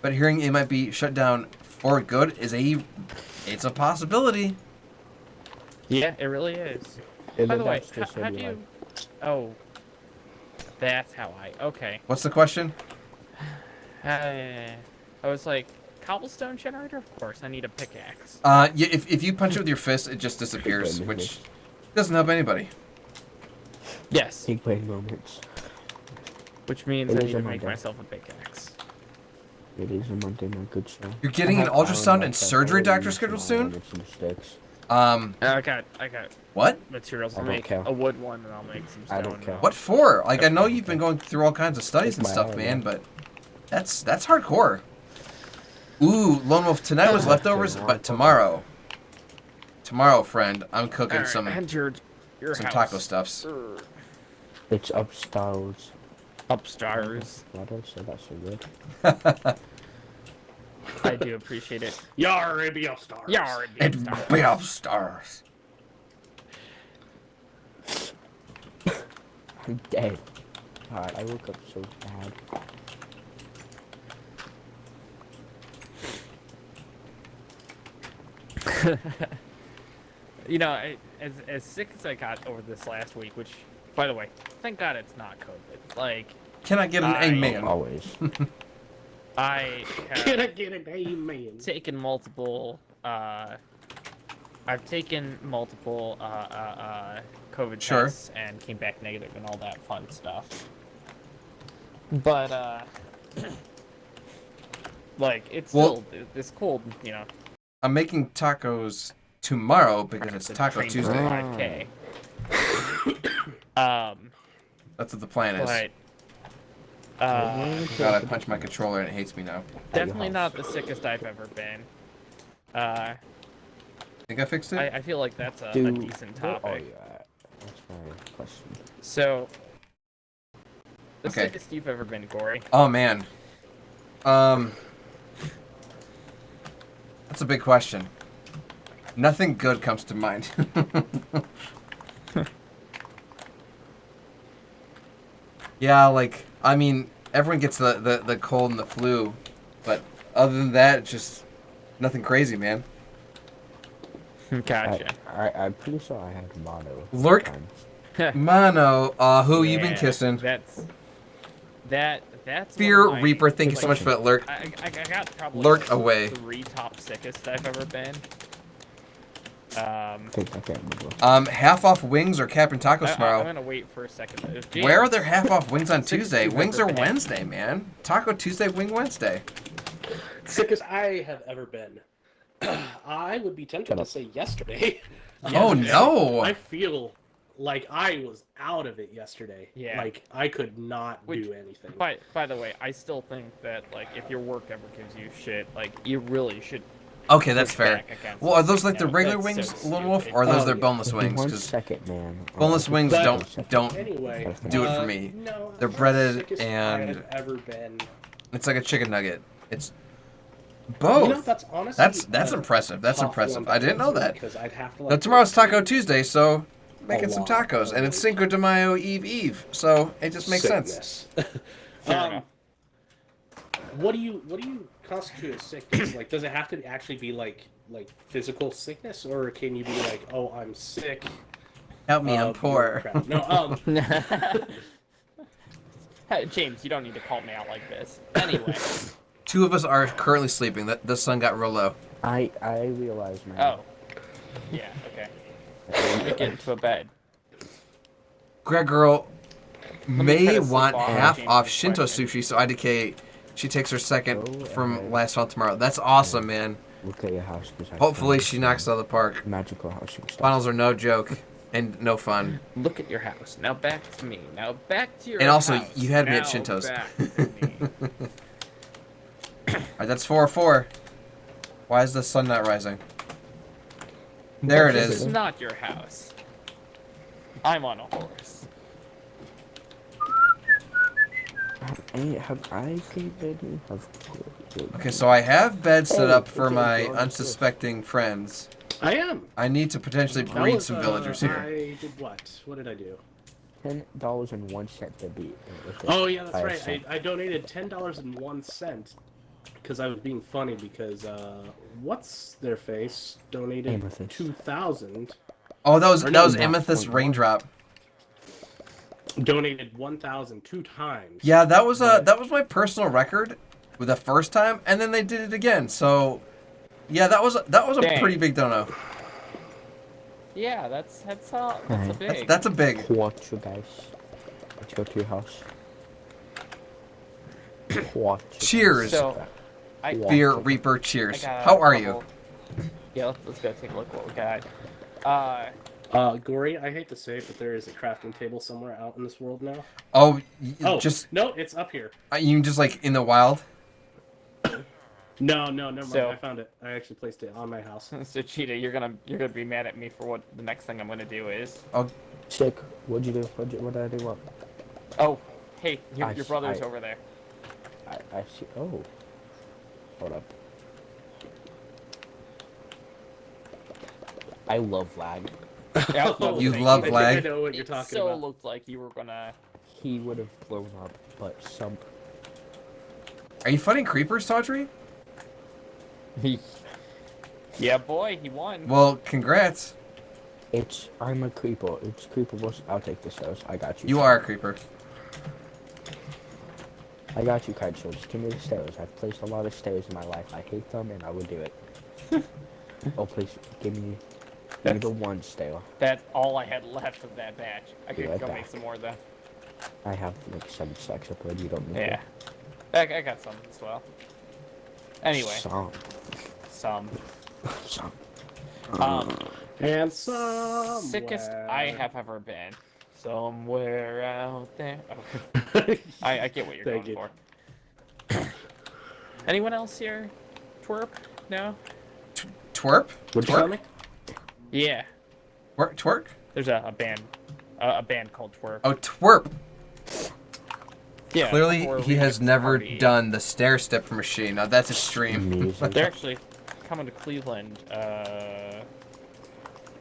but hearing it might be shut down for good it's a possibility. Yeah, it really is. Yeah, By the way, that's just how do maybe, you... Oh. That's how Okay. What's the question? I was like, Cobblestone Generator? Of course, I need a pickaxe. Yeah, if you punch it with your fist, it just disappears, which doesn't help anybody. Yes. Big brain moments. Which means It I is need a to make Monday. myself a pickaxe. It is a Monday, my good sir. You're getting an ultrasound and surgery doctor scheduled soon? I got What? materials. I I'll don't make care. a wood one and I'll make some stone. I don't care. What for? Like, I know you've been going through all kinds of studies and It's stuff, my man, idea. but that's hardcore. Ooh, Lone Wolf, tonight was leftovers, but tomorrow, friend, I'm cooking some Your some house. taco stuffs. It's upstairs. Upstairs. Why do I say that so good? I do appreciate it. Yar, it be upstairs. Yar, it be It upstairs. be upstairs. I'm dead. God, I woke up so bad. You know, as sick as I got over this last week, which, by the way, thank God it's not COVID. Like, Can I get an amen? Always. I Can I have get an amen? taken multiple, I've taken multiple, COVID Sure. tests and came back negative and all that fun stuff. But, like, it's Well- still, it's cold, you know. I'm making tacos tomorrow because it's Taco Train to Tuesday. 5K. That's what the plan is. But, God, I punched my controller and it hates me now. definitely not the sickest I've ever been. Think I fixed it? I feel like that's a Dude, decent where are topic. you at? That's my question. So, the Okay. sickest you've ever been, Gory. Oh man. That's a big question. Nothing good comes to mind. Yeah, like, I mean, everyone gets the cold and the flu, but other than that, just nothing crazy, man. Gotcha. I'm pretty sure I had mono. Lurk, Mono, who you been Yeah, kissing? That's Fear one of my, Reaper, thank you so much for that lurk. I got probably Lurk away. 3 top sickest I've ever been. I can't remember. Half off wings or Captain Tacos I'm tomorrow. gonna wait for a second. Where are there half off wings on Sickest Tuesday? you've Wings ever are been. Wednesday, man. Taco Tuesday, Wing Wednesday. Sickest I have ever been. I would be tempted to say yesterday. Oh no! I feel like I was out of it yesterday. Yeah. Like I could not do anything. By the way, I still think that like if your work ever gives you shit, like you really should. Okay, that's push fair. back against Well, are it. those like the No, regular that's wings, so Lone Wolf, stupid. or are those their yeah. boneless wings? One 'Cause second, man. boneless wings But- don't Anyway, do it for me. No, They're the breaded sickest I and have ever been. it's like a chicken nugget. It's both. You know, that's honestly That's a impressive. That's tough impressive. one I didn't know answer that. because I'd have to, like, Now tomorrow's Taco Tuesday, so making some lot tacos, and it's Cinco de Mayo Eve, so it just makes sense. Sickness. What do you constitute as sickness? Like, does it have to actually be like physical sickness, or can you be like, oh, I'm sick? Help me, I'm poor. crap. No, Hey, James, you don't need to call me out like this. Anyway. 2 of us are currently sleeping. The sun got real low. I realize, man. Oh. Yeah. Okay. Let me get into a bed. Greg Girl me try may to want sleep off half James' off Shinto question. sushi, so IDK, she takes her second from last month tomorrow. That's awesome, man. Look at your house. 'Cause I Hopefully found she knocks it out of the park. Magical house and stuff. Finals are no joke and no fun. Look at your house. Now back to me. Now back to your And also, house. you had me at Now Shinto's. back to me. Alright, that's 4-4. Why is the sun not rising? There it This is. is not your house. I'm on a horse. Have I Okay, so I have beds set up for my unsuspecting friends. I am. I need to potentially That breed was, some villagers here. I did what? What did I do? $10.01 to beat. Oh yeah, that's right. I donated $10.01 because I was being funny because what's their face donated Amethyst. 2,000. Oh, that was Or no, Amethyst Raindrop. Donated 1,000 2 times. Yeah, that was my personal record with the first time, and then they did it again. So, yeah, that was a Dang. pretty big dono. Yeah, that's a big. That's a big. Watch you guys. Let's go to your house. Watch. Cheers. So, Beer Reaper, cheers. I got a How are you? couple- Yeah, let's go take a look at what we got. Gory, I hate to say it, but there is a crafting table somewhere out in this world now. Oh, Oh, just no, it's up here. you just like in the wild. No, never mind. So- I found it. I actually placed it on my house. So Cheetah, you're gonna be mad at me for what the next thing I'm gonna do is. Oh, Stick. What'd you do? What did I do? What? Oh, hey, your I- brother's I- over there. I see. Oh. Hold up. I love lag. Yeah, You I love think lag? I know what you're It talking so about. looked like you were gonna. He would have blown up, but some. Are you fighting creepers, Tawdry? Yeah, boy, he won. Well, congrats. I'm a creeper. It's creeper. I'll take the stairs. I got you. You are a creeper. I got you, Kite. So just give me the stairs. I've placed a lot of stairs in my life. I hate them, and I would do it. Oh, please give me the one stair. That's all I had left of that batch. I could Yeah, go that- make some more though. I have like 7 stacks of wood. You don't need Yeah, it. I got some as well. Anyway, Some. some. Some. And somewhere. Sickest I have ever been. Somewhere out there. Oh. I get what you're Thank going you. for. Anyone else here? Twerp? No? Twerp? What'd you tell me? Yeah. Twerk? There's a band. A band called Twerp. Oh, Twerp. Yeah. Clearly, for a he has remix never party. done the stair step machine. Now that's extreme. They're actually coming to Cleveland,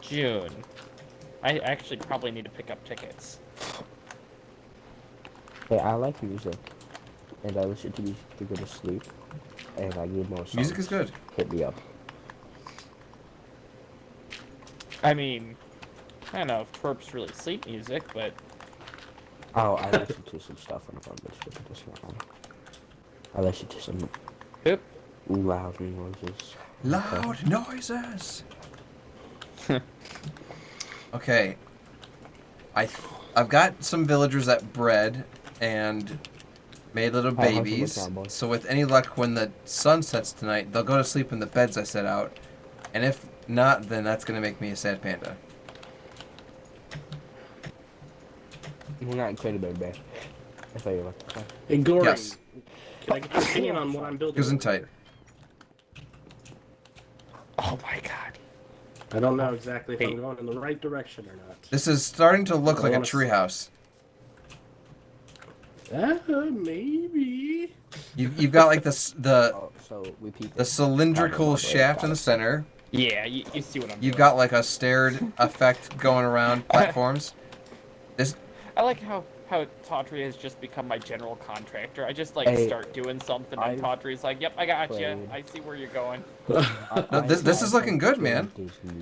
June. I actually probably need to pick up tickets. Hey, I like music, and I listen to music to go to sleep, and I need more songs. Music is good. Hit me up. I mean, I don't know if Twerp's really sleep music, but Oh, I listen to some stuff on the phone, but it's this one. I listen to some Oop. loud noises. Loud noises. Okay. I've got some villagers that bred and made little Hi, how's it babies. looking, boy? So with any luck, when the sun sets tonight, they'll go to sleep in the beds I set out. And if not, then that's gonna make me a sad panda. We're not quite a bad bad. I thought you were like, Hey, Gory, Yes. can I get your opinion on what I'm building? Goes in tight. oh my god. I don't know exactly if I'm going in the right direction or not. This is starting to look like a wanna treehouse. Maybe. You've got like the oh, so we people. the cylindrical shaft in the center. Yeah, you see what I'm You've doing. got like a staired effect going around platforms. This I like how Tawdry has just become my general contractor. I just like Hey, start doing something and Tawdry's like, yep, I got you. played- I see where you're going. no, this is looking good, man.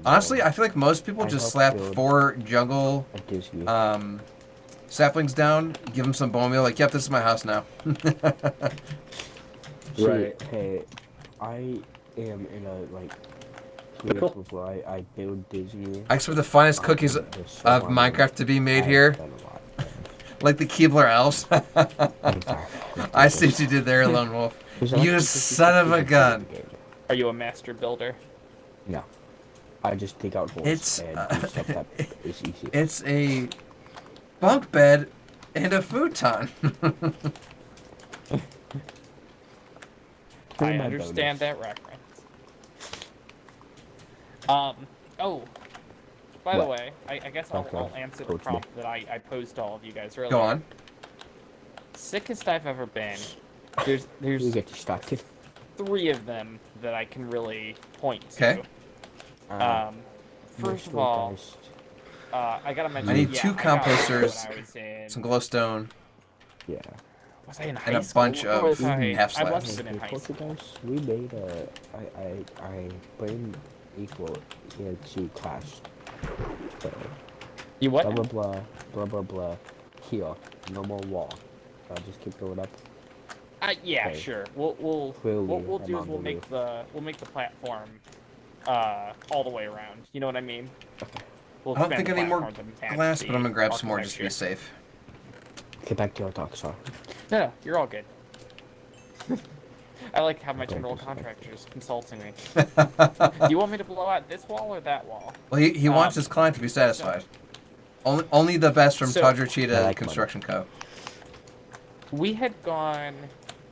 Honestly, I feel like most people I just helped slap build 4 jungle a Disney. saplings down, give them some bone meal, like, yep, this is my house now. See, Right. Hey, I am in a like place where I build Disney. I expect the finest cookies of Minecraft to be made here, like the Keebler elves. I see what you did there, Lone Wolf. You son of a gun. Are you a master builder? No. I just dig out holes It's and do stuff that is easy. it's a bunk bed and a futon. I understand that reference. Oh, by the What? way, I guess I'll answer the Coach me. prompt that I posed to all of you guys earlier. Go on. Sickest I've ever been. There's You get distracted. 3 of them that I can really point Okay. to. First of all, I gotta mention. I need yeah, 2 I got it composters, when I was in- some glowstone, Yeah. Was I in high and a school, bunch or of was I half must slabs. have been in high school. Portuguese, we made a. I bring equal here to class. So, You what? blah blah blah blah blah blah. Here, no more wall. I'll just keep going up. Yeah, Okay. sure. What Clearly, we'll I'm do is on we'll the make roof. the platform all the way around. You know what I mean? We'll I don't expand think I the need more platform to match glass, but the I'm gonna grab some more just to be architecture. safe. Get back to your talk, sir. No, you're all good. I like how my general contractor's consulting me. Do you want me to blow out this wall or that wall? Well, he wants his client to be satisfied. Only the best from So- Todger Cheetah I like Construction Co. We had gone.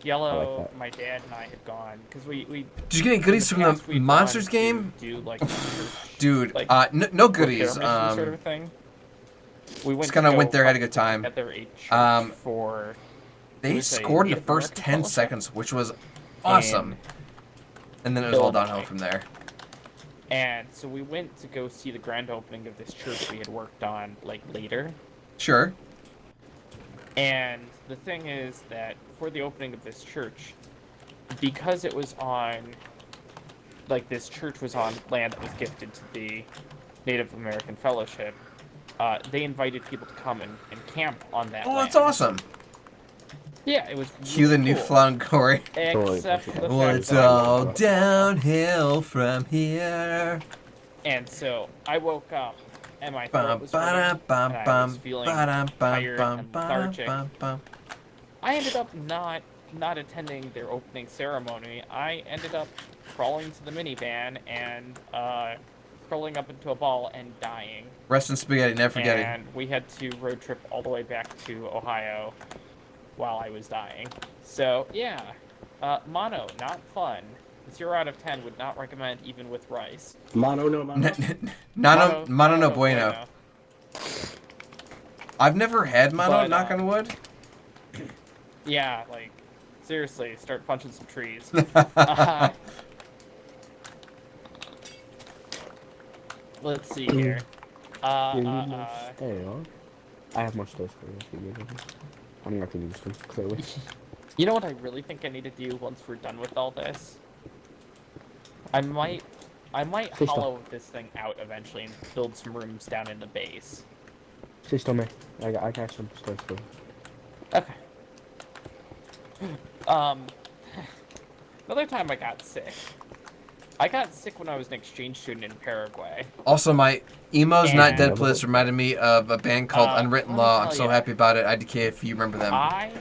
Yellow, that. my dad and I had gone because we. Did you get any goodies in from past the we'd Monsters gone game? to do like church, Dude, like, no goodies. repair mission sort of thing. We went just kind of to went go there, had a good time. At their church for. They was a scored in the Native first American 10 fellowship. seconds, which was awesome. And then it was all downhill from there. And so we went to go see the grand opening of this church we had worked on like later. Sure. And the thing is that for the opening of this church, because it was on, like this church was on land that was gifted to the Native American Fellowship, they invited people to come and camp on that land. That's awesome. Yeah, it was Cue the really new cool. flown Corey. Except for the Well, fact it's that all downhill from here. And so I woke up and my Bum, throat was ba-da, hurting, bum, and I bum, was feeling ba-dum, bum, tired bum, and ba-dum, lethargic. bum, bum. I ended up not attending their opening ceremony. I ended up crawling to the minivan and curling up into a ball and dying. Rest in spaghetti, never forget it. And we had to road trip all the way back to Ohio while I was dying. So yeah, mono, not fun. 0 out of 10 would not recommend even with rice. Mono no mono. Mono no bueno. I've never had mono, But, knock on wood. Yeah, like, seriously, start punching some trees. Let's see here. There. I have more stuff for you if you give me. I'm not gonna use them, clearly. You know what I really think I need to do once we're done with all this? I might Please hollow this thing out eventually and build some rooms down in the base. Please tell me. I got some stuff for you. Okay. Another time I got sick. I got sick when I was an exchange student in Paraguay. Also, my Emo's Not Dead And- playlist reminded me of a band called Unwritten let me Law. I'm tell so ya. happy about it. IDK if you remember them. I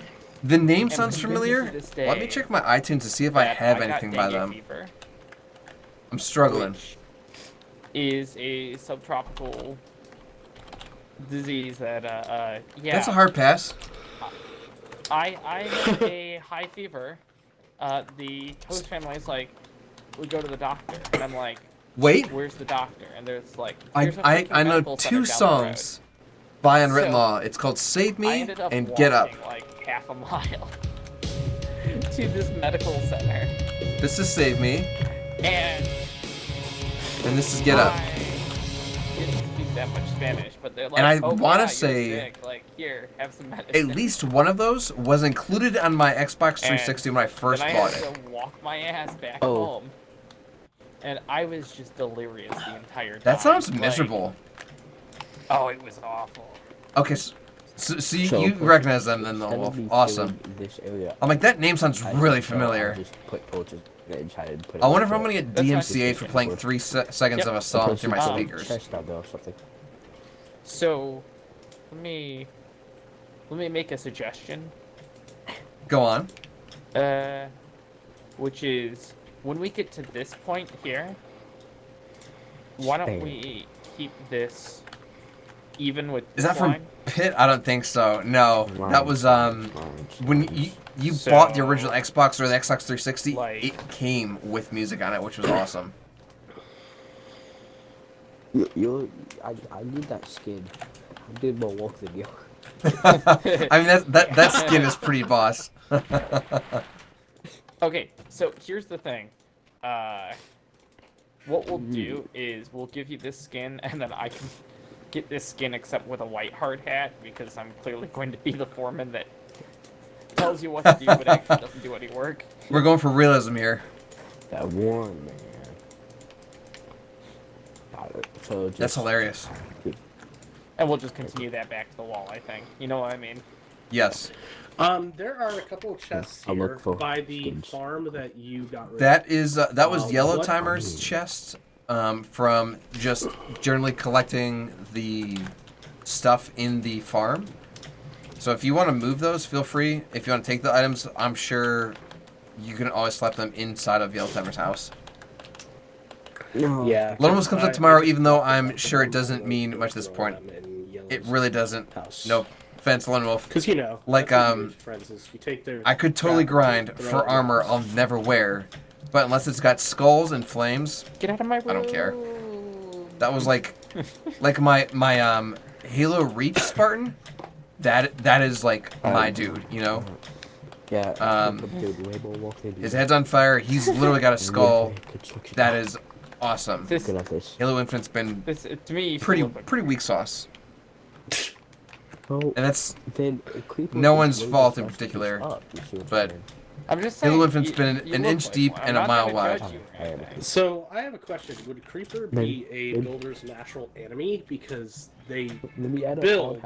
The name am sounds convinced familiar. to this Let me day check my iTunes to see if I that have I got anything by dengue them. fever, I'm struggling. which is a subtropical disease that yeah. That's a hard pass. I had a high fever. The host family is like, we go to the doctor, and I'm like, Wait. where's the doctor? And there's like, I "Here's a freaking know medical center 2 down the road." songs by Unwritten So, Law. It's called Save I Me ended up and Get Up. walking, like half a mile to this medical center, This is Save Me, and this is Get Up. I didn't speak that much Spanish, but they're like, And I oh, wanna yeah, say- you're sick. Like, here, have some medicine. At least one of those was included on my Xbox 360 when I first then bought I it. had to walk my ass back Oh. home, and I was just delirious the entire time. That sounds Like, miserable. oh, it was awful. Okay, so you So, recognize them then, instead though. of me Awesome. filling This area, I'm like, that name sounds I really just- so I familiar. just put torches inside and put it I wonder right if I'm there. gonna get That's not DMCA'd for too playing bad. 3 seconds Yep. of a song through my Um, speakers. Chest out there or something. So, let me make a suggestion. Go on. Which is when we get to this point here, why don't Damn. we keep this even with Is this that from line? Pit? I don't think so. No, that was when you bought the original Xbox or the Xbox 360. It came with music on it, which was awesome. I need that skin. I did more work than you. I mean that skin is pretty boss. Okay, so here's the thing. What we'll do is we'll give you this skin, and then I can get this skin except with a white hard hat, because I'm clearly going to be the foreman that tells you what to do, but actually doesn't do any work. We're going for realism here. That one, man. So just, That's hilarious. And we'll just continue that back to the wall, I think. You know what I mean? Yes. There are a couple of chests I'll here look for by the skins. farm that you got rid That of. is that was Yellow what- Timer's chest from just generally collecting the stuff in the farm. So if you want to move those, feel free. If you want to take the items, I'm sure you can always slap them inside of Yellow Timer's house. Yeah. One of us comes up tomorrow, even though I'm sure it doesn't mean much at this point. It really doesn't. Nope. Fence Lone Wolf. Because you know, like that's what you do with friends is you take their I could totally fabric, grind throw it for in. armor I'll never wear, but unless it's got skulls and flames, Get out of my room. I don't care. That was like my Halo Reach Spartan. That is like my dude, you know. Yeah. His head's on fire. He's literally got a skull. That is awesome. Halo Infinite's been This, to me, pretty weak sauce. Well, and that's then no one's fault in particular, but I'm just Halo saying, Infinite's been an inch deep and a mile wide. So I have a question: would Creeper be a builder's natural enemy because they build,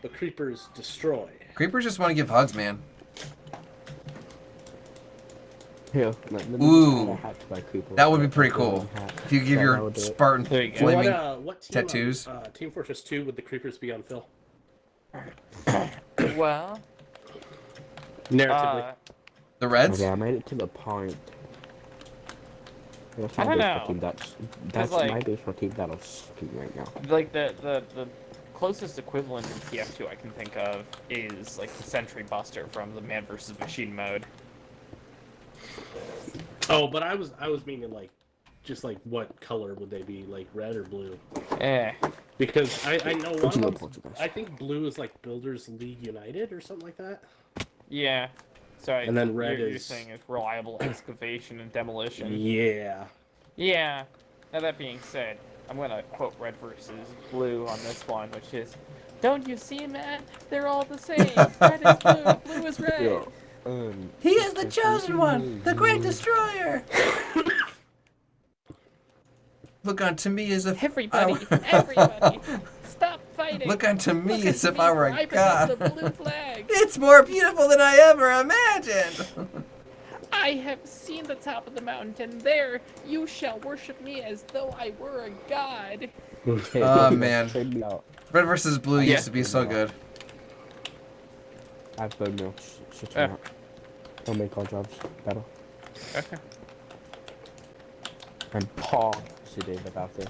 but creepers destroy? Creepers just want to give hugs, man. Here, Ooh, that would be pretty cool. If you give your Spartan flaming What team tattoos. Team Fortress 2 would the creepers be on Phil? Well, narratively. The Reds? Okay, I made it to the point. That's I my don't baseball know. team. That's like- my baseball team that'll sucking right now. like the closest equivalent in TF2 I can think of is like the Sentry Buster from the Man vs. Machine mode. Oh, but I was meaning like, just like what color would they be? Like red or blue? Because I know one of them. I think blue is like Builders League United or something like that. Yeah. So And then red you're is- saying it's reliable excavation and demolition. Yeah. Yeah. Now that being said, I'm gonna quote red versus blue on this one, which is, "Don't you see, Matt? They're all the same. Red is blue, blue is red." Yeah. He is the chosen one, the great destroyer. Look unto me as if everybody, everybody, stop fighting. Look unto me Look as at if me, I were I a possess god. the blue flag. It's more beautiful than I ever imagined. I have seen the top of the mountain. There, you shall worship me as though I were a god. Oh man, red versus blue used to be so good. I have bone meal. Shut your mouth. Don't make our jobs better. Okay. I'm positive about this.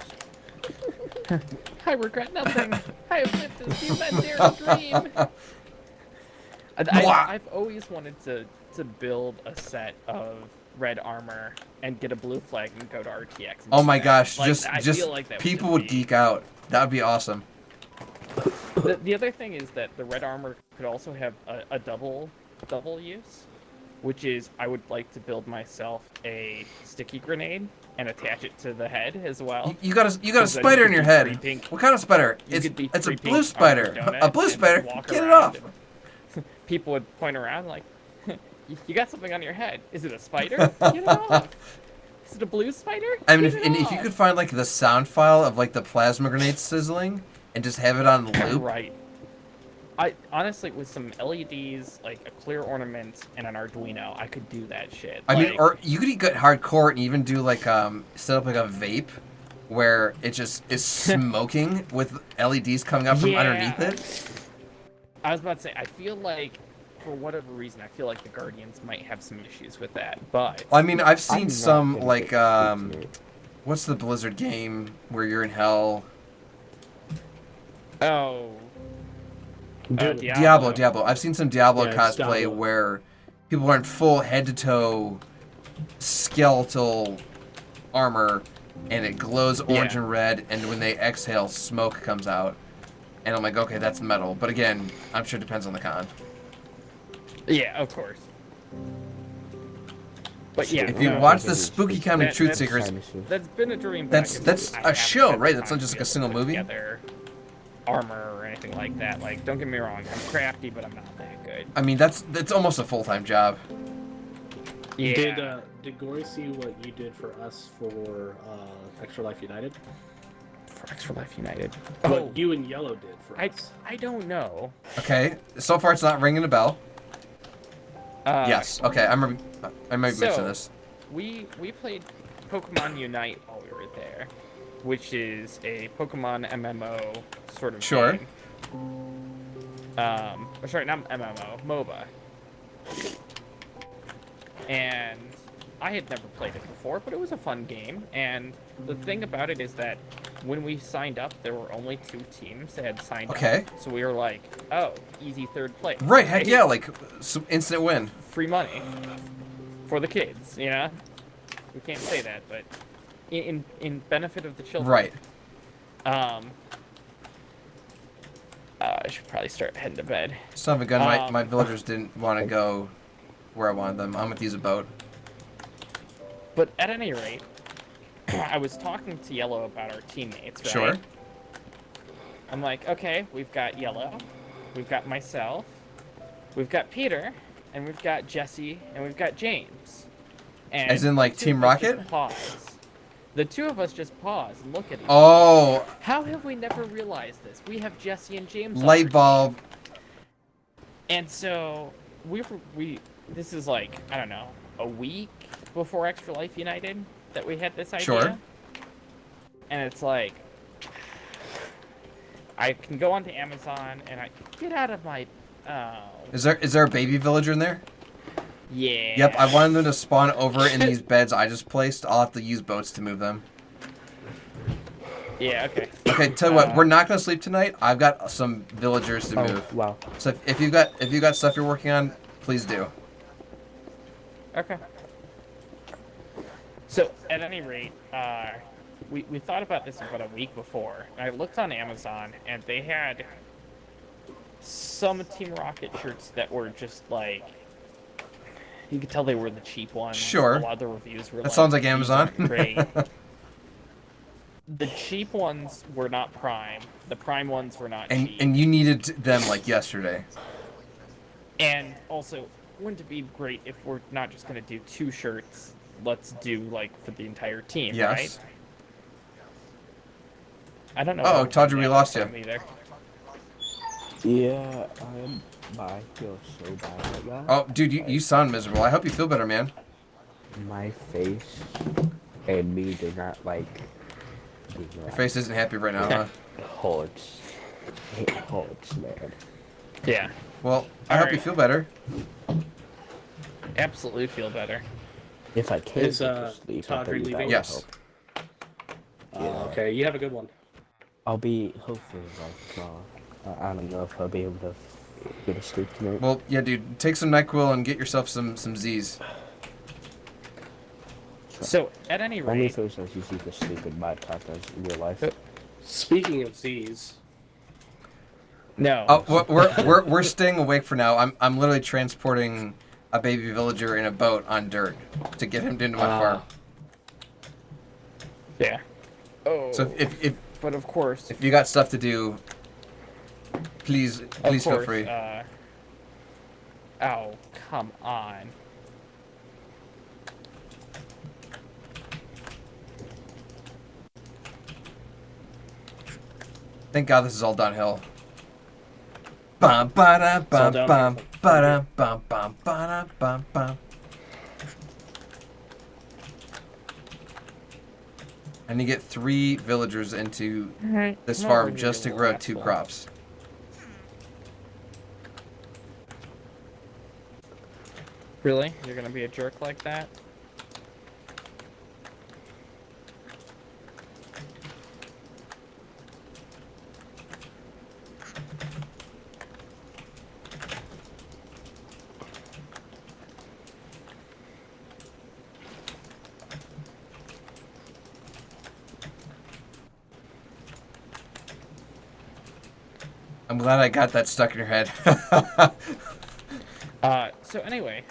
I regret nothing. I have lived this humanitarian dream. I've always wanted to build a set of red armor and get a blue flag and go to RTX. Oh my gosh, Like, just I feel like that people would geek out. That would be awesome. The other thing is that the red armor could also have a double use, which is I would like to build myself a sticky grenade and attach it to the head as well. You got a spider in your head. What kind of spider? It's a blue spider. A blue spider. Get it off. People would point around like, "You got something on your head. Is it a spider? Get it off. Is it a blue spider? I mean, Get it if you off." could find like the sound file of like the plasma grenade sizzling and just have it on loop. Right. I honestly, with some LEDs, like a clear ornament and an Arduino, I could do that shit. I mean, Like, or you could get hardcore and even do like set up like a vape where it just is smoking with LEDs coming up from underneath it. I was about to say, I feel like, for whatever reason, I feel like the Guardians might have some issues with that, but... I mean, I've seen some like what's the Blizzard game where you're in hell? Oh. Diablo. I've seen some Diablo Yeah, it's cosplay Diablo. where people are in full head-to-toe skeletal armor, and it glows orange and red, and when they exhale, smoke comes out. And I'm like, okay, that's metal. But again, I'm sure it depends on the con. Yeah, of course. But yeah, if you watch the Spooky County Truth Seekers, that's been a dream. that's a show, right? That's not just like a single movie. Together armor or anything like that. Like, don't get me wrong, I'm crafty, but I'm not that good. I mean, that's almost a full-time job. Yeah. Did Gory see what you did for us for Extra Life United? For Extra Life United. What you and Yellow did for us. I don't know. Okay, so far it's not ringing a bell. Yes. Okay, I might mention this. We played Pokemon Unite while we were there, which is a Pokemon MMO sort of game. Sorry, not MMO, MOBA. And I had never played it before, but it was a fun game. And the thing about it is that when we signed up, there were only 2 teams that had signed up. So we were like, oh, easy third place. Right, heck yeah, like some instant win. Free money for the kids, you know? We can't say that, but in benefit of the children. Right. I should probably start heading to bed. Son of a gun, my villagers didn't want to go where I wanted them. I'm going to use a boat. But at any rate, I was talking to Yellow about our teammates, right? Sure. I'm like, okay, we've got Yellow, we've got myself, we've got Peter, and we've got Jesse, and we've got James. And as in, like, Team Rocket? Pause. The 2 of us just pause and look at each other. How have we never realized this? We have Jesse and James. Light bulb. And so this is like, I don't know, a week before Extra Life United that we had this idea. Sure. And it's like, I can go onto Amazon and I get out of my. Is there a baby villager in there? Yeah. Yep, I wanted them to spawn over in these beds I just placed. I'll have to use boats to move them. Yeah, okay. Okay, tell you what, we're not gonna sleep tonight. I've got some villagers to move. Wow. So if you've got stuff you're working on, please do. Okay. So at any rate, we thought about this about a week before. I looked on Amazon and they had some Team Rocket shirts that were just like, you could tell they were the cheap ones. Sure. A lot of the reviews were That sounds like Amazon. Great. The cheap ones were not Prime. The Prime ones were not cheap. And you needed them like yesterday. And also, wouldn't it be great if we're not just going to do 2 shirts? Let's do, like, for the entire team, right? Yes. I don't know. Oh, Todger, we lost you. Either. Yeah, I feel so bad right now. Oh, dude, you sound miserable. I hope you feel better, man. My face and me do not like. Your face isn't happy right now, huh? It hurts. It hurts, man. Yeah. Well, I hope you feel better. Absolutely feel better. If I can Is sleep, Todger leaving? Yes. Okay, you have a good one. I'll be hopefully like I don't know if I'll be able to get a sleep tonight. Well, yeah, dude, take some NyQuil and get yourself some Z's. So at any rate, only if it was as easy to sleep in my type as in real life. Speaking of Z's. No. Oh, we're staying awake for now. I'm literally transporting a baby villager in a boat on dirt to get him into my farm. Yeah. Oh. So if but of course, if you got stuff to do, please feel free. Oh, come on. Thank God this is all downhill. Bum ba da bum bum ba da bum bum ba da bum bum. And you get 3 villagers into this farm just to grow 2 crops. Really? You're gonna be a jerk like that? I'm glad I got that stuck in your head. So anyway,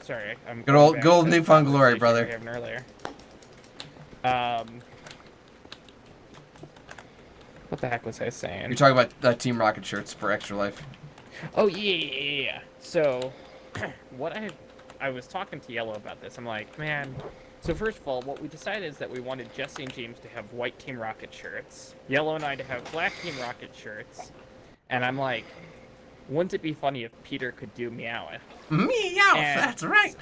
sorry, I'm Good old newfound glory, brother. Having earlier. What the heck was I saying? You're talking about Team Rocket shirts for Extra Life. Oh yeah. So, what I was talking to Yellow about this. I'm like, man. So first of all, what we decided is that we wanted Jesse and James to have white Team Rocket shirts, Yellow and I to have black Team Rocket shirts, and I'm like, wouldn't it be funny if Peter could do Meowth? Meowth, that's right.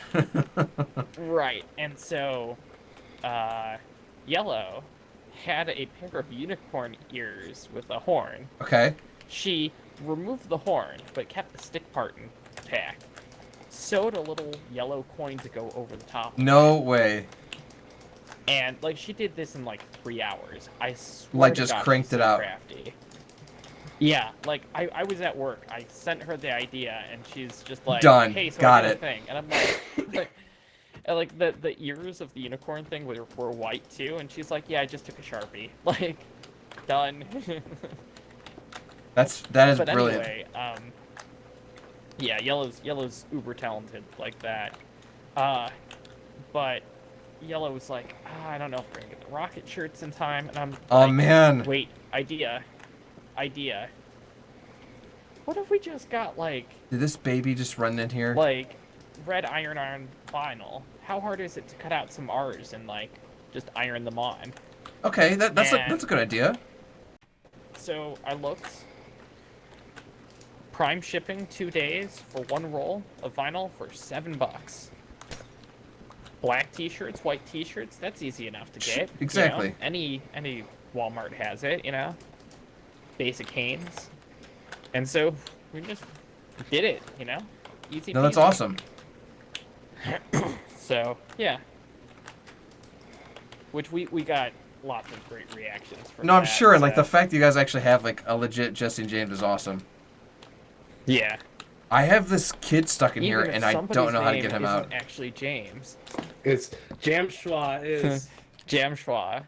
Right, and so, Yellow had a pair of unicorn ears with a horn. Okay. She removed the horn, but kept the stick part intact. Sewed a little yellow coin to go over the top. No way. And, like, she did this in, like, 3 hours. I swear Like, to just God, cranked she's it so out. Crafty. Yeah, like, I was at work. I sent her the idea, and she's just like, Done. hey, so Got I did it. a thing. And I'm like, the ears of the unicorn thing were white, too, and she's like, yeah, I just took a Sharpie. Like, done. That is but brilliant. Anyway, yeah, Yellow's uber talented like that. But Yellow was like, I don't know if we're gonna get the rocket shirts in time, and I'm Oh, like, man. Wait, idea. What if we just got like Did this baby just run in here? like red iron on vinyl? How hard is it to cut out some R's and like just iron them on? Okay, that's a good idea. So I looked. Prime shipping 2 days for 1 roll of vinyl for $7. Black t-shirts, white t-shirts, that's easy enough to get. Exactly. You know? Any Walmart has it, you know. Basic Hanes. And so we just did it, you know. Easy. No, that's peasy. awesome. So, yeah. Which we got lots of great reactions from No, I'm that, sure, and like so- the fact that you guys actually have like a legit Jesse and James is awesome. Yeah. I have this kid stuck in here, Even if and I don't somebody's know how to name get him isn't out. Actually, James. It's Jamschwa is Jamschwa.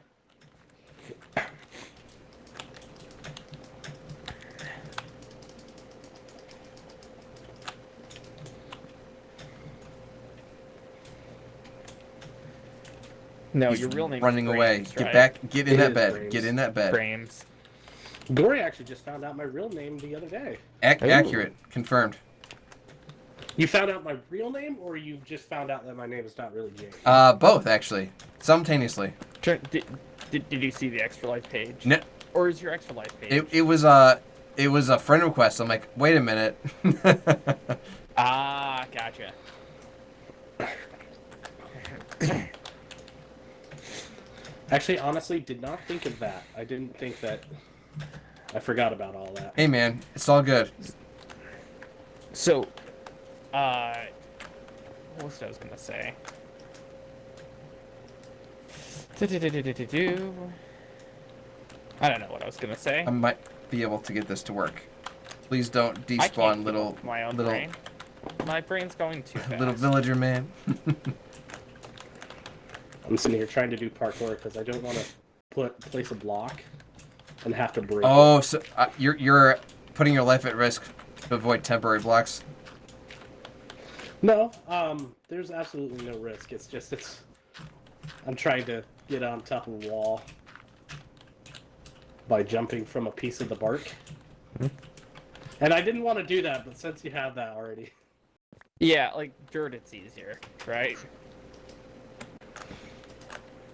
No, He's your real name running is away. Brames, Get right? back. Get in It that is bed. Brames. Get in that bed. Brames. Gory actually just found out my real name the other day. Accurate. Confirmed. You found out my real name, or you just found out that my name is not really James? Both actually, simultaneously. Did you see the Extra Life page? No. Or is your Extra Life page? It was a friend request. I'm like, wait a minute. Ah, gotcha. Actually, honestly, did not think of that. I didn't think that. I forgot about all that. Hey man, it's all good. So, what was I gonna say? I don't know what I was gonna say. I might be able to get this to work. Please don't I can't despawn little keep my own little brain. My brain's going too fast. little villager man. I'm sitting here trying to do parkour because I don't want to place a block and have to break. Oh, so you're putting your life at risk to avoid temporary blocks. No, there's absolutely no risk. It's just I'm trying to get on top of a wall by jumping from a piece of the bark. And I didn't want to do that, but since you have that already. Yeah, like dirt, it's easier, right?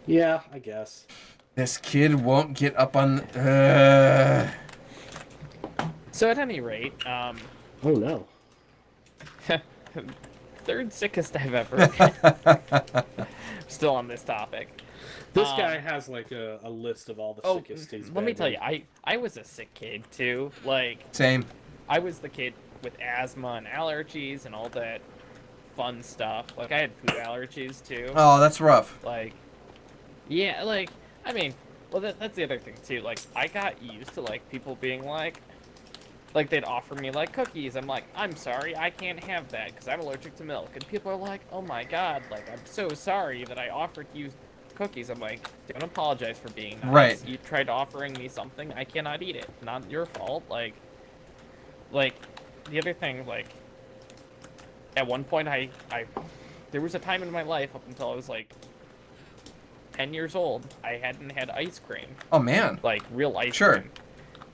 Yeah, I guess. This kid won't get up on. So at any rate, oh no. Third sickest I've ever. Still on this topic. This guy has like a list of all the sickest he's let me been tell in. you, I was a sick kid too. Like Same. I was the kid with asthma and allergies and all that fun stuff. Like I had food allergies too. Oh, that's rough. Like, yeah, like I mean, well that's the other thing too. Like I got used to like people being like they'd offer me like cookies. I'm like, I'm sorry, I can't have that because I'm allergic to milk. And people are like, oh my god, like I'm so sorry that I offered you cookies. I'm like, don't apologize for being nice. Right. You tried offering me something, I cannot eat it. Not your fault. Like the other thing, like at one point, there was a time in my life up until I was like 10 years old, I hadn't had ice cream. Oh man. Like real ice cream.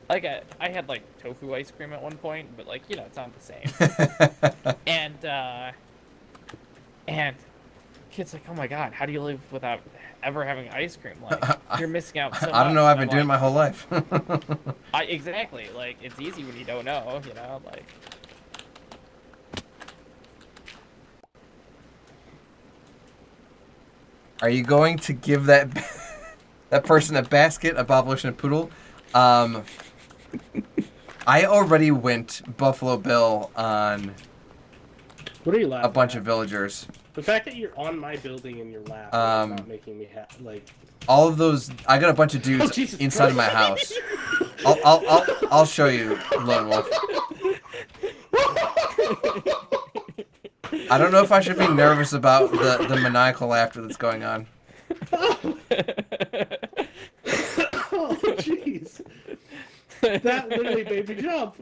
Like I had like tofu ice cream at one point, but like, you know, it's not the same. and kids like, oh my god, how do you live without ever having ice cream? Like, you're missing out so much. I don't know, I've been doing it my whole life. Exactly, like, it's easy when you don't know, you know, like. Are you going to give that person a basket, a Boblution, a poodle? I already went Buffalo Bill on What are you laughing a bunch at? of villagers. The fact that you're on my building and you're laughing is not making me like. All of those, I got a bunch of dudes inside of my house. I'll show you, Lone Wolf. I don't know if I should be nervous about the maniacal laughter that's going on. Oh, jeez. That literally made me jump.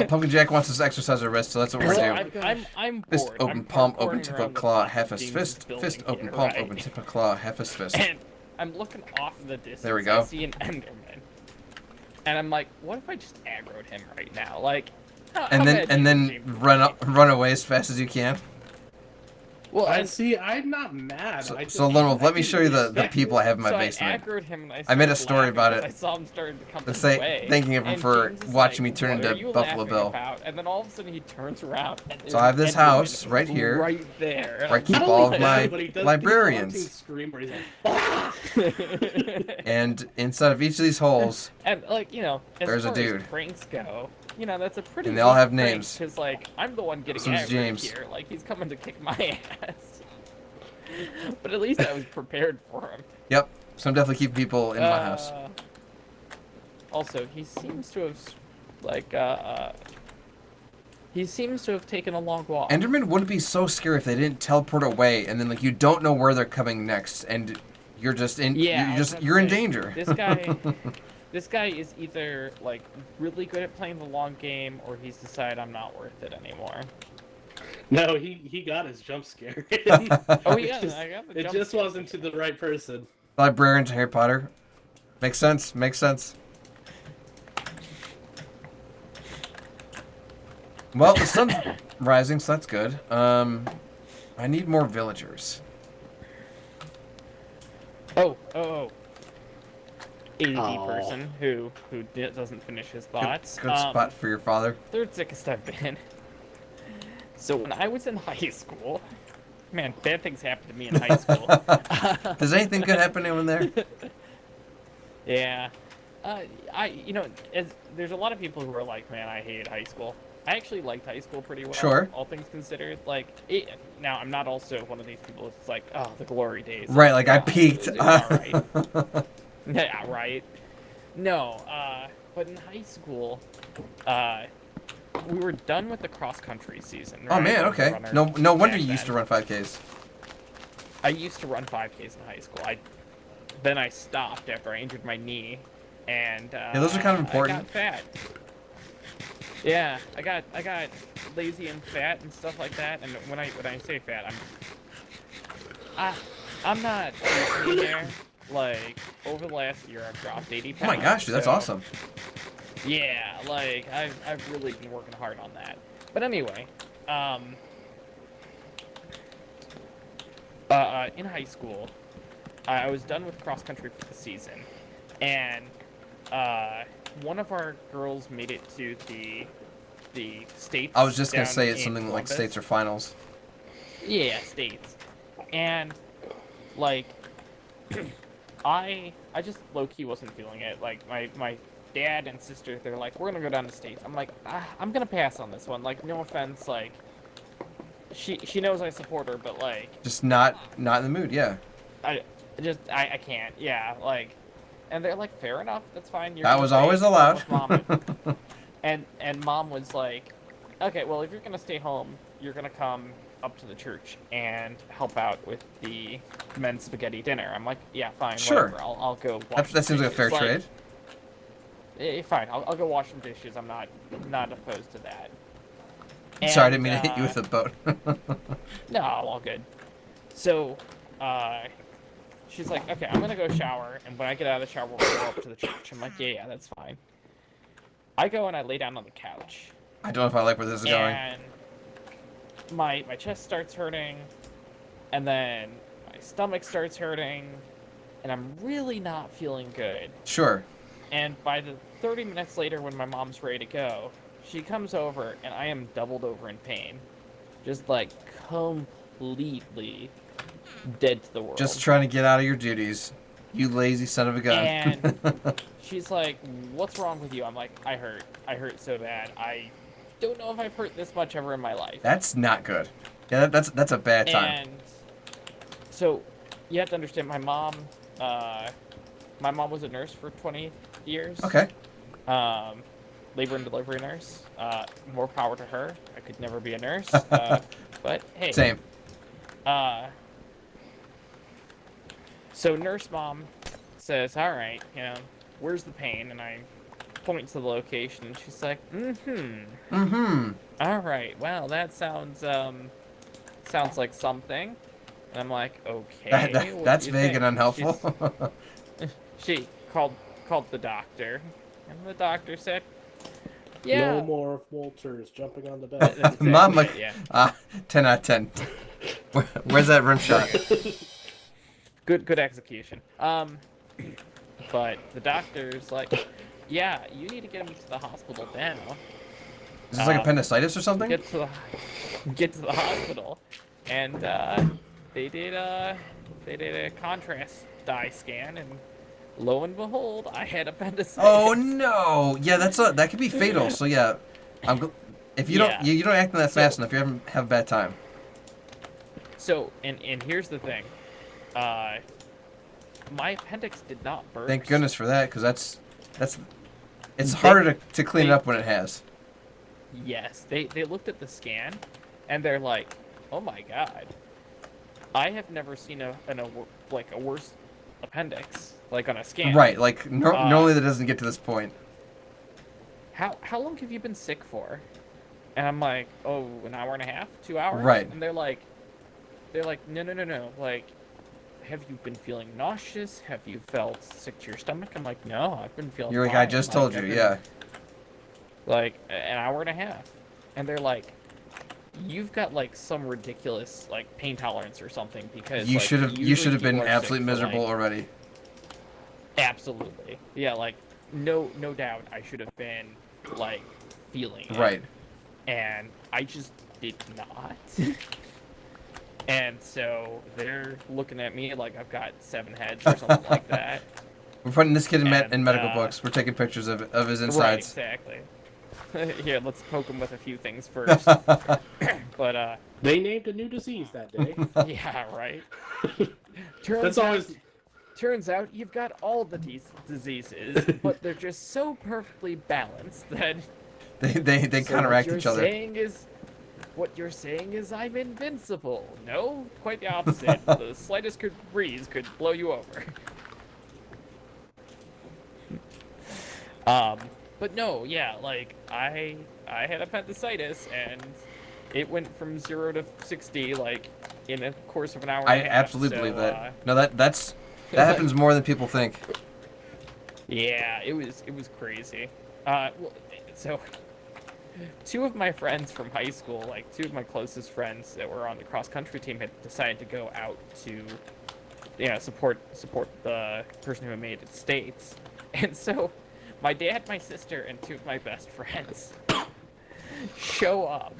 Pumpkin Jack wants us to exercise our wrist, so that's what we're doing. I'm Fist bored. open, I'm palm parkouring open, tip around of the claw, top half of his Demon's fist. building Fist open, here, palm right? open, tip of claw, half his fist. And I'm looking off in the distance. There we go. I see an Enderman. And I'm like, what if I just aggroed him right now? Like, And then run away as fast as you can. Well, I'm not mad. So Lone Wolf, let me show you the people I have in my basement. I aggroed him and I made a story about it. I saw him starting to come Let's this say way. thanking him And for James is watching like, me turn "What are into you Buffalo laughing Bill. about?" And then all of a sudden he turns around. And So I have this there's house Enderman right here, right there. where I keep all of my librarians. And inside of each of these holes, And like, you know, as there's a far as dude. pranks go, you know, that's a pretty. And they all have names. Because like, I'm the one getting This one's aggroed James. here. Like, he's coming to kick my ass. But at least I was prepared for him. Yep. So I'm definitely keeping people in my house. Also, he seems to have, like, he seems to have taken a long walk. Enderman wouldn't be so scary if they didn't teleport away, and then like you don't know where they're coming next, and you're just in. Yeah, you're in danger. This guy is either like really good at playing the long game, or he's decided I'm not worth it anymore. No, he got his jump scare. Oh yeah, I got the it jump just scare. wasn't to the right person. Librarian to Harry Potter. Makes sense. Makes sense. Well, the sun's rising, so that's good. I need more villagers. Oh. AD person who doesn't finish his thoughts. Good spot for your father. Third sickest I've been. So when I was in high school, man, bad things happened to me in high school. Does anything good happen to anyone there? Yeah. There's a lot of people who are like, man, I hated high school. I actually liked high school pretty well. Sure. All things considered. Now, I'm not also one of these people that's like, oh, the glory days. Right, like I peaked. Right. Yeah, right. No, but in high school, we were done with the cross-country season. Right? Oh man, okay. No wonder you used to run 5Ks. I used to run 5Ks in high school. Then I stopped after I injured my knee, and Yeah, those are kind of important. I got fat. Yeah, I got lazy and fat and stuff like that. And when I say fat, I'm not there. Like over the last year, I've dropped 80 pounds. Oh my gosh, dude, that's awesome. Yeah, like I've really been working hard on that. But anyway, in high school, I was done with cross country for the season, and one of our girls made it to the states. I was just gonna down say it's in something like Columbus. states or finals. Yeah, states, and like I just low key wasn't feeling it. Like my dad and sister, they're like, we're gonna go down to states. I'm like, I'm gonna pass on this one. Like, no offense, like she knows I support her, but like Just not in the mood, yeah. I can't. Yeah, like, and they're like, fair enough, that's fine. You're That gonna was stay always home allowed. with Mom. and mom was like, okay, well, if you're gonna stay home, you're gonna come up to the church and help out with the men's spaghetti dinner. I'm like, yeah, fine, Sure. whatever. I'll go watch. That seems like a fair It's trade. Fine, I'll go wash some dishes. I'm not opposed to that. And, Sorry, I didn't mean to hit you with a boat. No, all good. So, she's like, okay, I'm gonna go shower, and when I get out of the shower, we'll go up to the church. I'm like, yeah, that's fine. I go and I lay down on the couch. I don't know if I like where this is going. And my chest starts hurting, and then my stomach starts hurting, and I'm really not feeling good. Sure. And by the 30 minutes later, when my mom's ready to go, she comes over, and I am doubled over in pain. Just, like, completely dead to the world. Just trying to get out of your duties. You lazy son of a gun. And she's like, what's wrong with you? I'm like, I hurt. I hurt so bad. I don't know if I've hurt this much ever in my life. That's not good. Yeah, that's a bad time. And so, you have to understand, my mom was a nurse for 20 years. Okay. Labor and delivery nurse. More power to her. I could never be a nurse. But hey. Same. So nurse mom says, all right, where's the pain? And I point to the location, and she's like, all right, well, that sounds like something. And I'm like, okay. That's vague and unhelpful. She called the doctor, and the doctor said, yeah. No more Walters jumping on the bed. Exactly Mom, it, yeah. 10 out of 10. Where's that rim shot? Good execution. But the doctor's like, yeah, you need to get him to the hospital now. Is this like appendicitis or something? Get to the hospital, and they did a contrast dye scan, and lo and behold, I had appendicitis. Oh no! Yeah, that could be fatal. So yeah, if you don't act on that fast enough, you have a bad time. So and here's the thing, my appendix did not burst. Thank goodness for that, because it's harder to clean it up when it has. Yes, they looked at the scan, and they're like, oh my god, I have never seen a worse appendix, like on a scan. Right, like normally that doesn't get to this point. How long have you been sick for? And I'm like, oh, an hour and a half, 2 hours. Right. And they're like, no. Like, have you been feeling nauseous? Have you felt sick to your stomach? I'm like, no, I've been feeling. You're like, fine. I just told you, yeah. Like an hour and a half, and they're like, you've got like some ridiculous like pain tolerance or something, because you should have been absolutely miserable already. Absolutely, yeah, like no doubt I should have been like feeling it. Right. And I just did not. And so they're looking at me like I've got 7 heads or something like that. We're putting this kid in medical books. We're taking pictures of his insides. Right, exactly. Here, let's poke him with a few things first. But they named a new disease that day. Yeah, right. Turns out you've got all the diseases, but they're just so perfectly balanced that they counteract each other. What you're saying is I'm invincible. No, quite the opposite. The slightest breeze could blow you over. But no, yeah, like I had appendicitis, and it went from 0 to 60 like in a course of an hour. I absolutely believe that. No, that happens more than people think. Yeah, it was crazy. Well, so 2 of my friends from high school, like 2 of my closest friends that were on the cross country team, had decided to go out to, support the person who had made it States, and so my dad, my sister, and 2 of my best friends show up,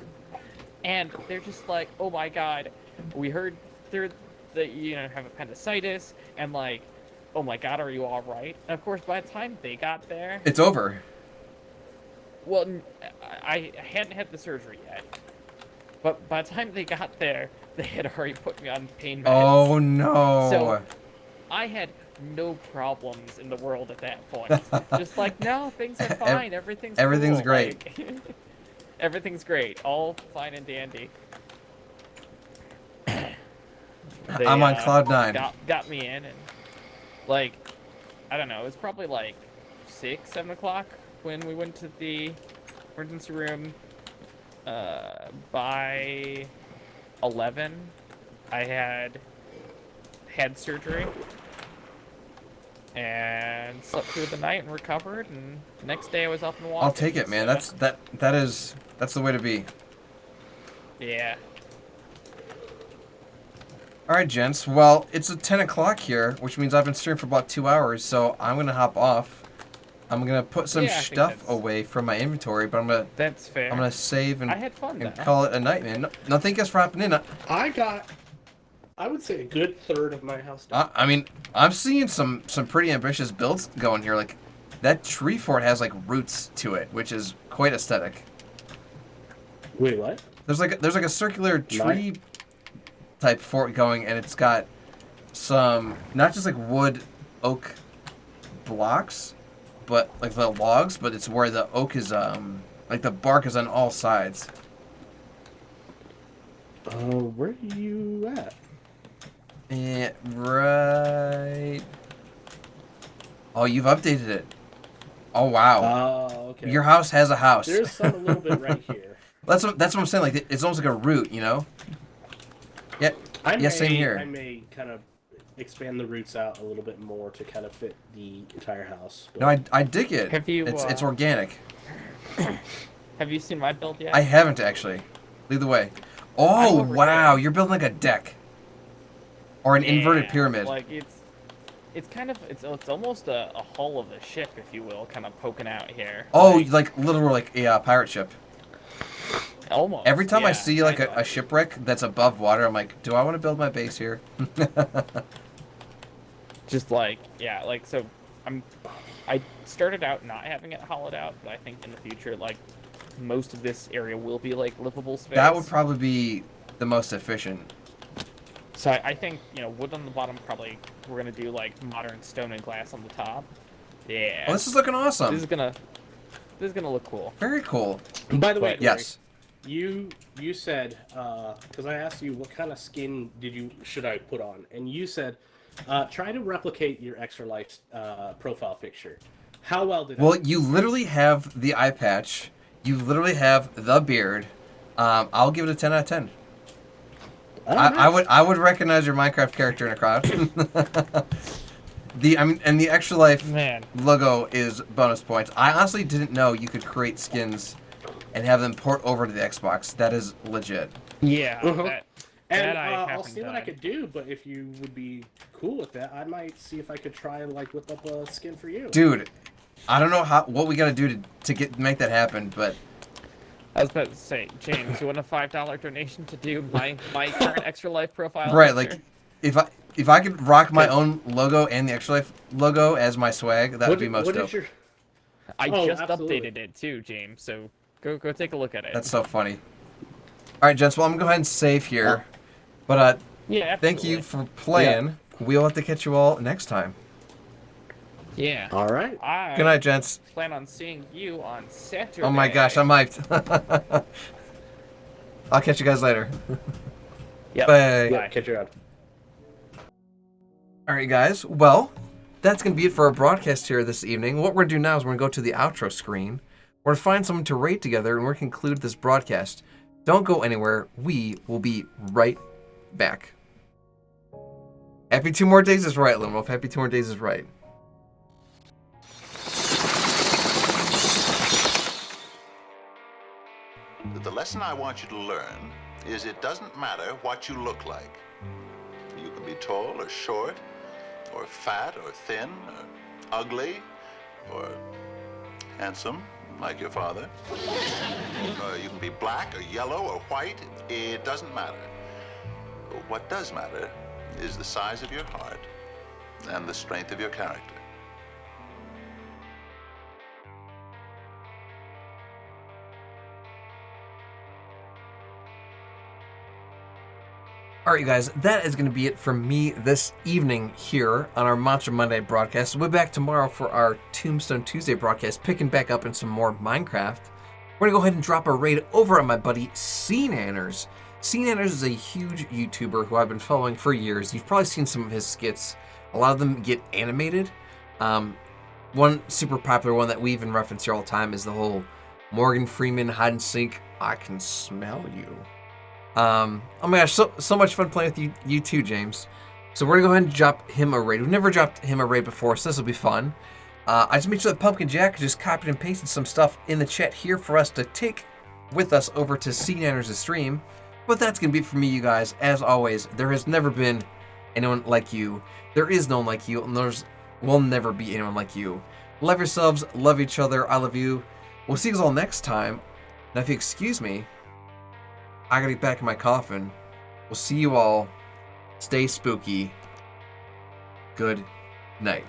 and they're just like, oh my god, we heard that you have appendicitis, and like, oh my god, are you all right? And of course, by the time they got there, it's over. Well, I hadn't had the surgery yet, but by the time they got there, they had already put me on pain meds. Oh no! So I had no problems in the world at that point. Just like, no, things are fine. Everything's cool. Great. Like, everything's great. All fine and dandy. I'm on cloud 9. Got me in, and like, I don't know. It was probably like 6, 7 o'clock when we went to the emergency room. By 11, I had surgery and slept through the night and recovered, and the next day I was up and walking. I'll take it, man. That's the way to be. Yeah. All right, gents. Well, it's 10 o'clock here, which means I've been streaming for about 2 hours, so I'm gonna hop off. I'm gonna put some stuff away from my inventory, but That's fair. I'm gonna save and, I had fun, and though. call it a night, man. No, thank you guys for hopping in. I got, I would say, a good third of my house done. I mean, I'm seeing some pretty ambitious builds going here. Like, that tree fort has like roots to it, which is quite aesthetic. Wait, what? There's like a circular tree type fort going, and it's got some not just like wood oak blocks, but like the logs, but it's where the oak is like the bark is on all sides. Where are you at? Right. Oh, you've updated it. Oh wow. Oh, okay. Your house has a house. There's some a little bit right here. That's what I'm saying. Like, it's almost like a root, you know? Yeah. Same here. I may kind of expand the roots out a little bit more to kind of fit the entire house. No, I dig it. Have you? It's organic. Have you seen my build yet? I haven't actually. Lead the way. Oh wow, you're building like a deck, or an inverted pyramid. Like it's kind of it's almost a hull of a ship, if you will, kind of poking out here. Oh, like literal like a pirate ship. Almost. Every time I see like a shipwreck that's above water, I'm like, do I want to build my base here? Just like so I started out not having it hollowed out, but I think in the future like most of this area will be like livable space. That would probably be the most efficient. So I think, wood on the bottom, probably we're gonna do like modern stone and glass on the top. Yeah. Oh, this is looking awesome. This is gonna look cool. Very cool. By the way, yes. You said, because I asked you what kind of skin should I put on, and you said, try to replicate your Extra Life profile picture. How well did? Well, you literally have the eye patch. You literally have the beard. I'll give it a 10 out of 10. Oh, I would recognize your Minecraft character in a crowd. And the Extra Life logo is bonus points. I honestly didn't know you could create skins and have them port over to the Xbox. That is legit. Yeah. I'll see what I could do, but if you would be cool with that, I might see if I could try and like whip up a skin for you. Dude, I don't know what we gotta do to make that happen, but I was about to say, James, you want a $5 donation to do my current Extra Life profile? right, picture? like if I could rock my own logo and the Extra Life logo as my swag, that would be most dope. I just updated it too, James. So go take a look at it. That's so funny. All right, gents. Well, I'm gonna go ahead and save here, but thank you for playing. Yeah. We'll have to catch you all next time. Yeah. All right. Good night, gents. Plan on seeing you on Saturday. Oh my gosh, I'm hyped. I'll catch you guys later. Yep. Bye. Yeah, catch you around. All right, guys. Well, that's going to be it for our broadcast here this evening. What we're going to do now is we're going to go to the outro screen. We're going to find someone to rate together, and we're going to conclude this broadcast. Don't go anywhere. We will be right back. Happy 2 more days is right, Limo. Happy 2 more days is right. The lesson I want you to learn is it doesn't matter what you look like. You can be tall or short, or fat or thin, or ugly, or handsome, like your father. You can be black or yellow or white. It doesn't matter. What does matter is the size of your heart and the strength of your character. Alright, you guys, that is going to be it from me this evening here on our Monster Monday broadcast. We'll be back tomorrow for our Tombstone Tuesday broadcast, picking back up in some more Minecraft. We're going to go ahead and drop a raid over on my buddy C-Nanners. C-Nanners is a huge YouTuber who I've been following for years. You've probably seen some of his skits. A lot of them get animated. one super popular one that we even reference here all the time is the whole Morgan Freeman hide and seek. I can smell you. Oh my gosh, so much fun playing with you too, James. So we're gonna go ahead and drop him a raid. We've never dropped him a raid before, so this will be fun. I just made sure that Pumpkin Jack just copied and pasted some stuff in the chat here for us to take with us over to C9ers' stream. But that's gonna be it for me, you guys. As always, there has never been anyone like you. There is no one like you, and there will never be anyone like you. Love yourselves, love each other, I love you. We'll see you all next time. Now, if you excuse me, I gotta get back in my coffin. We'll see you all. Stay spooky. Good night.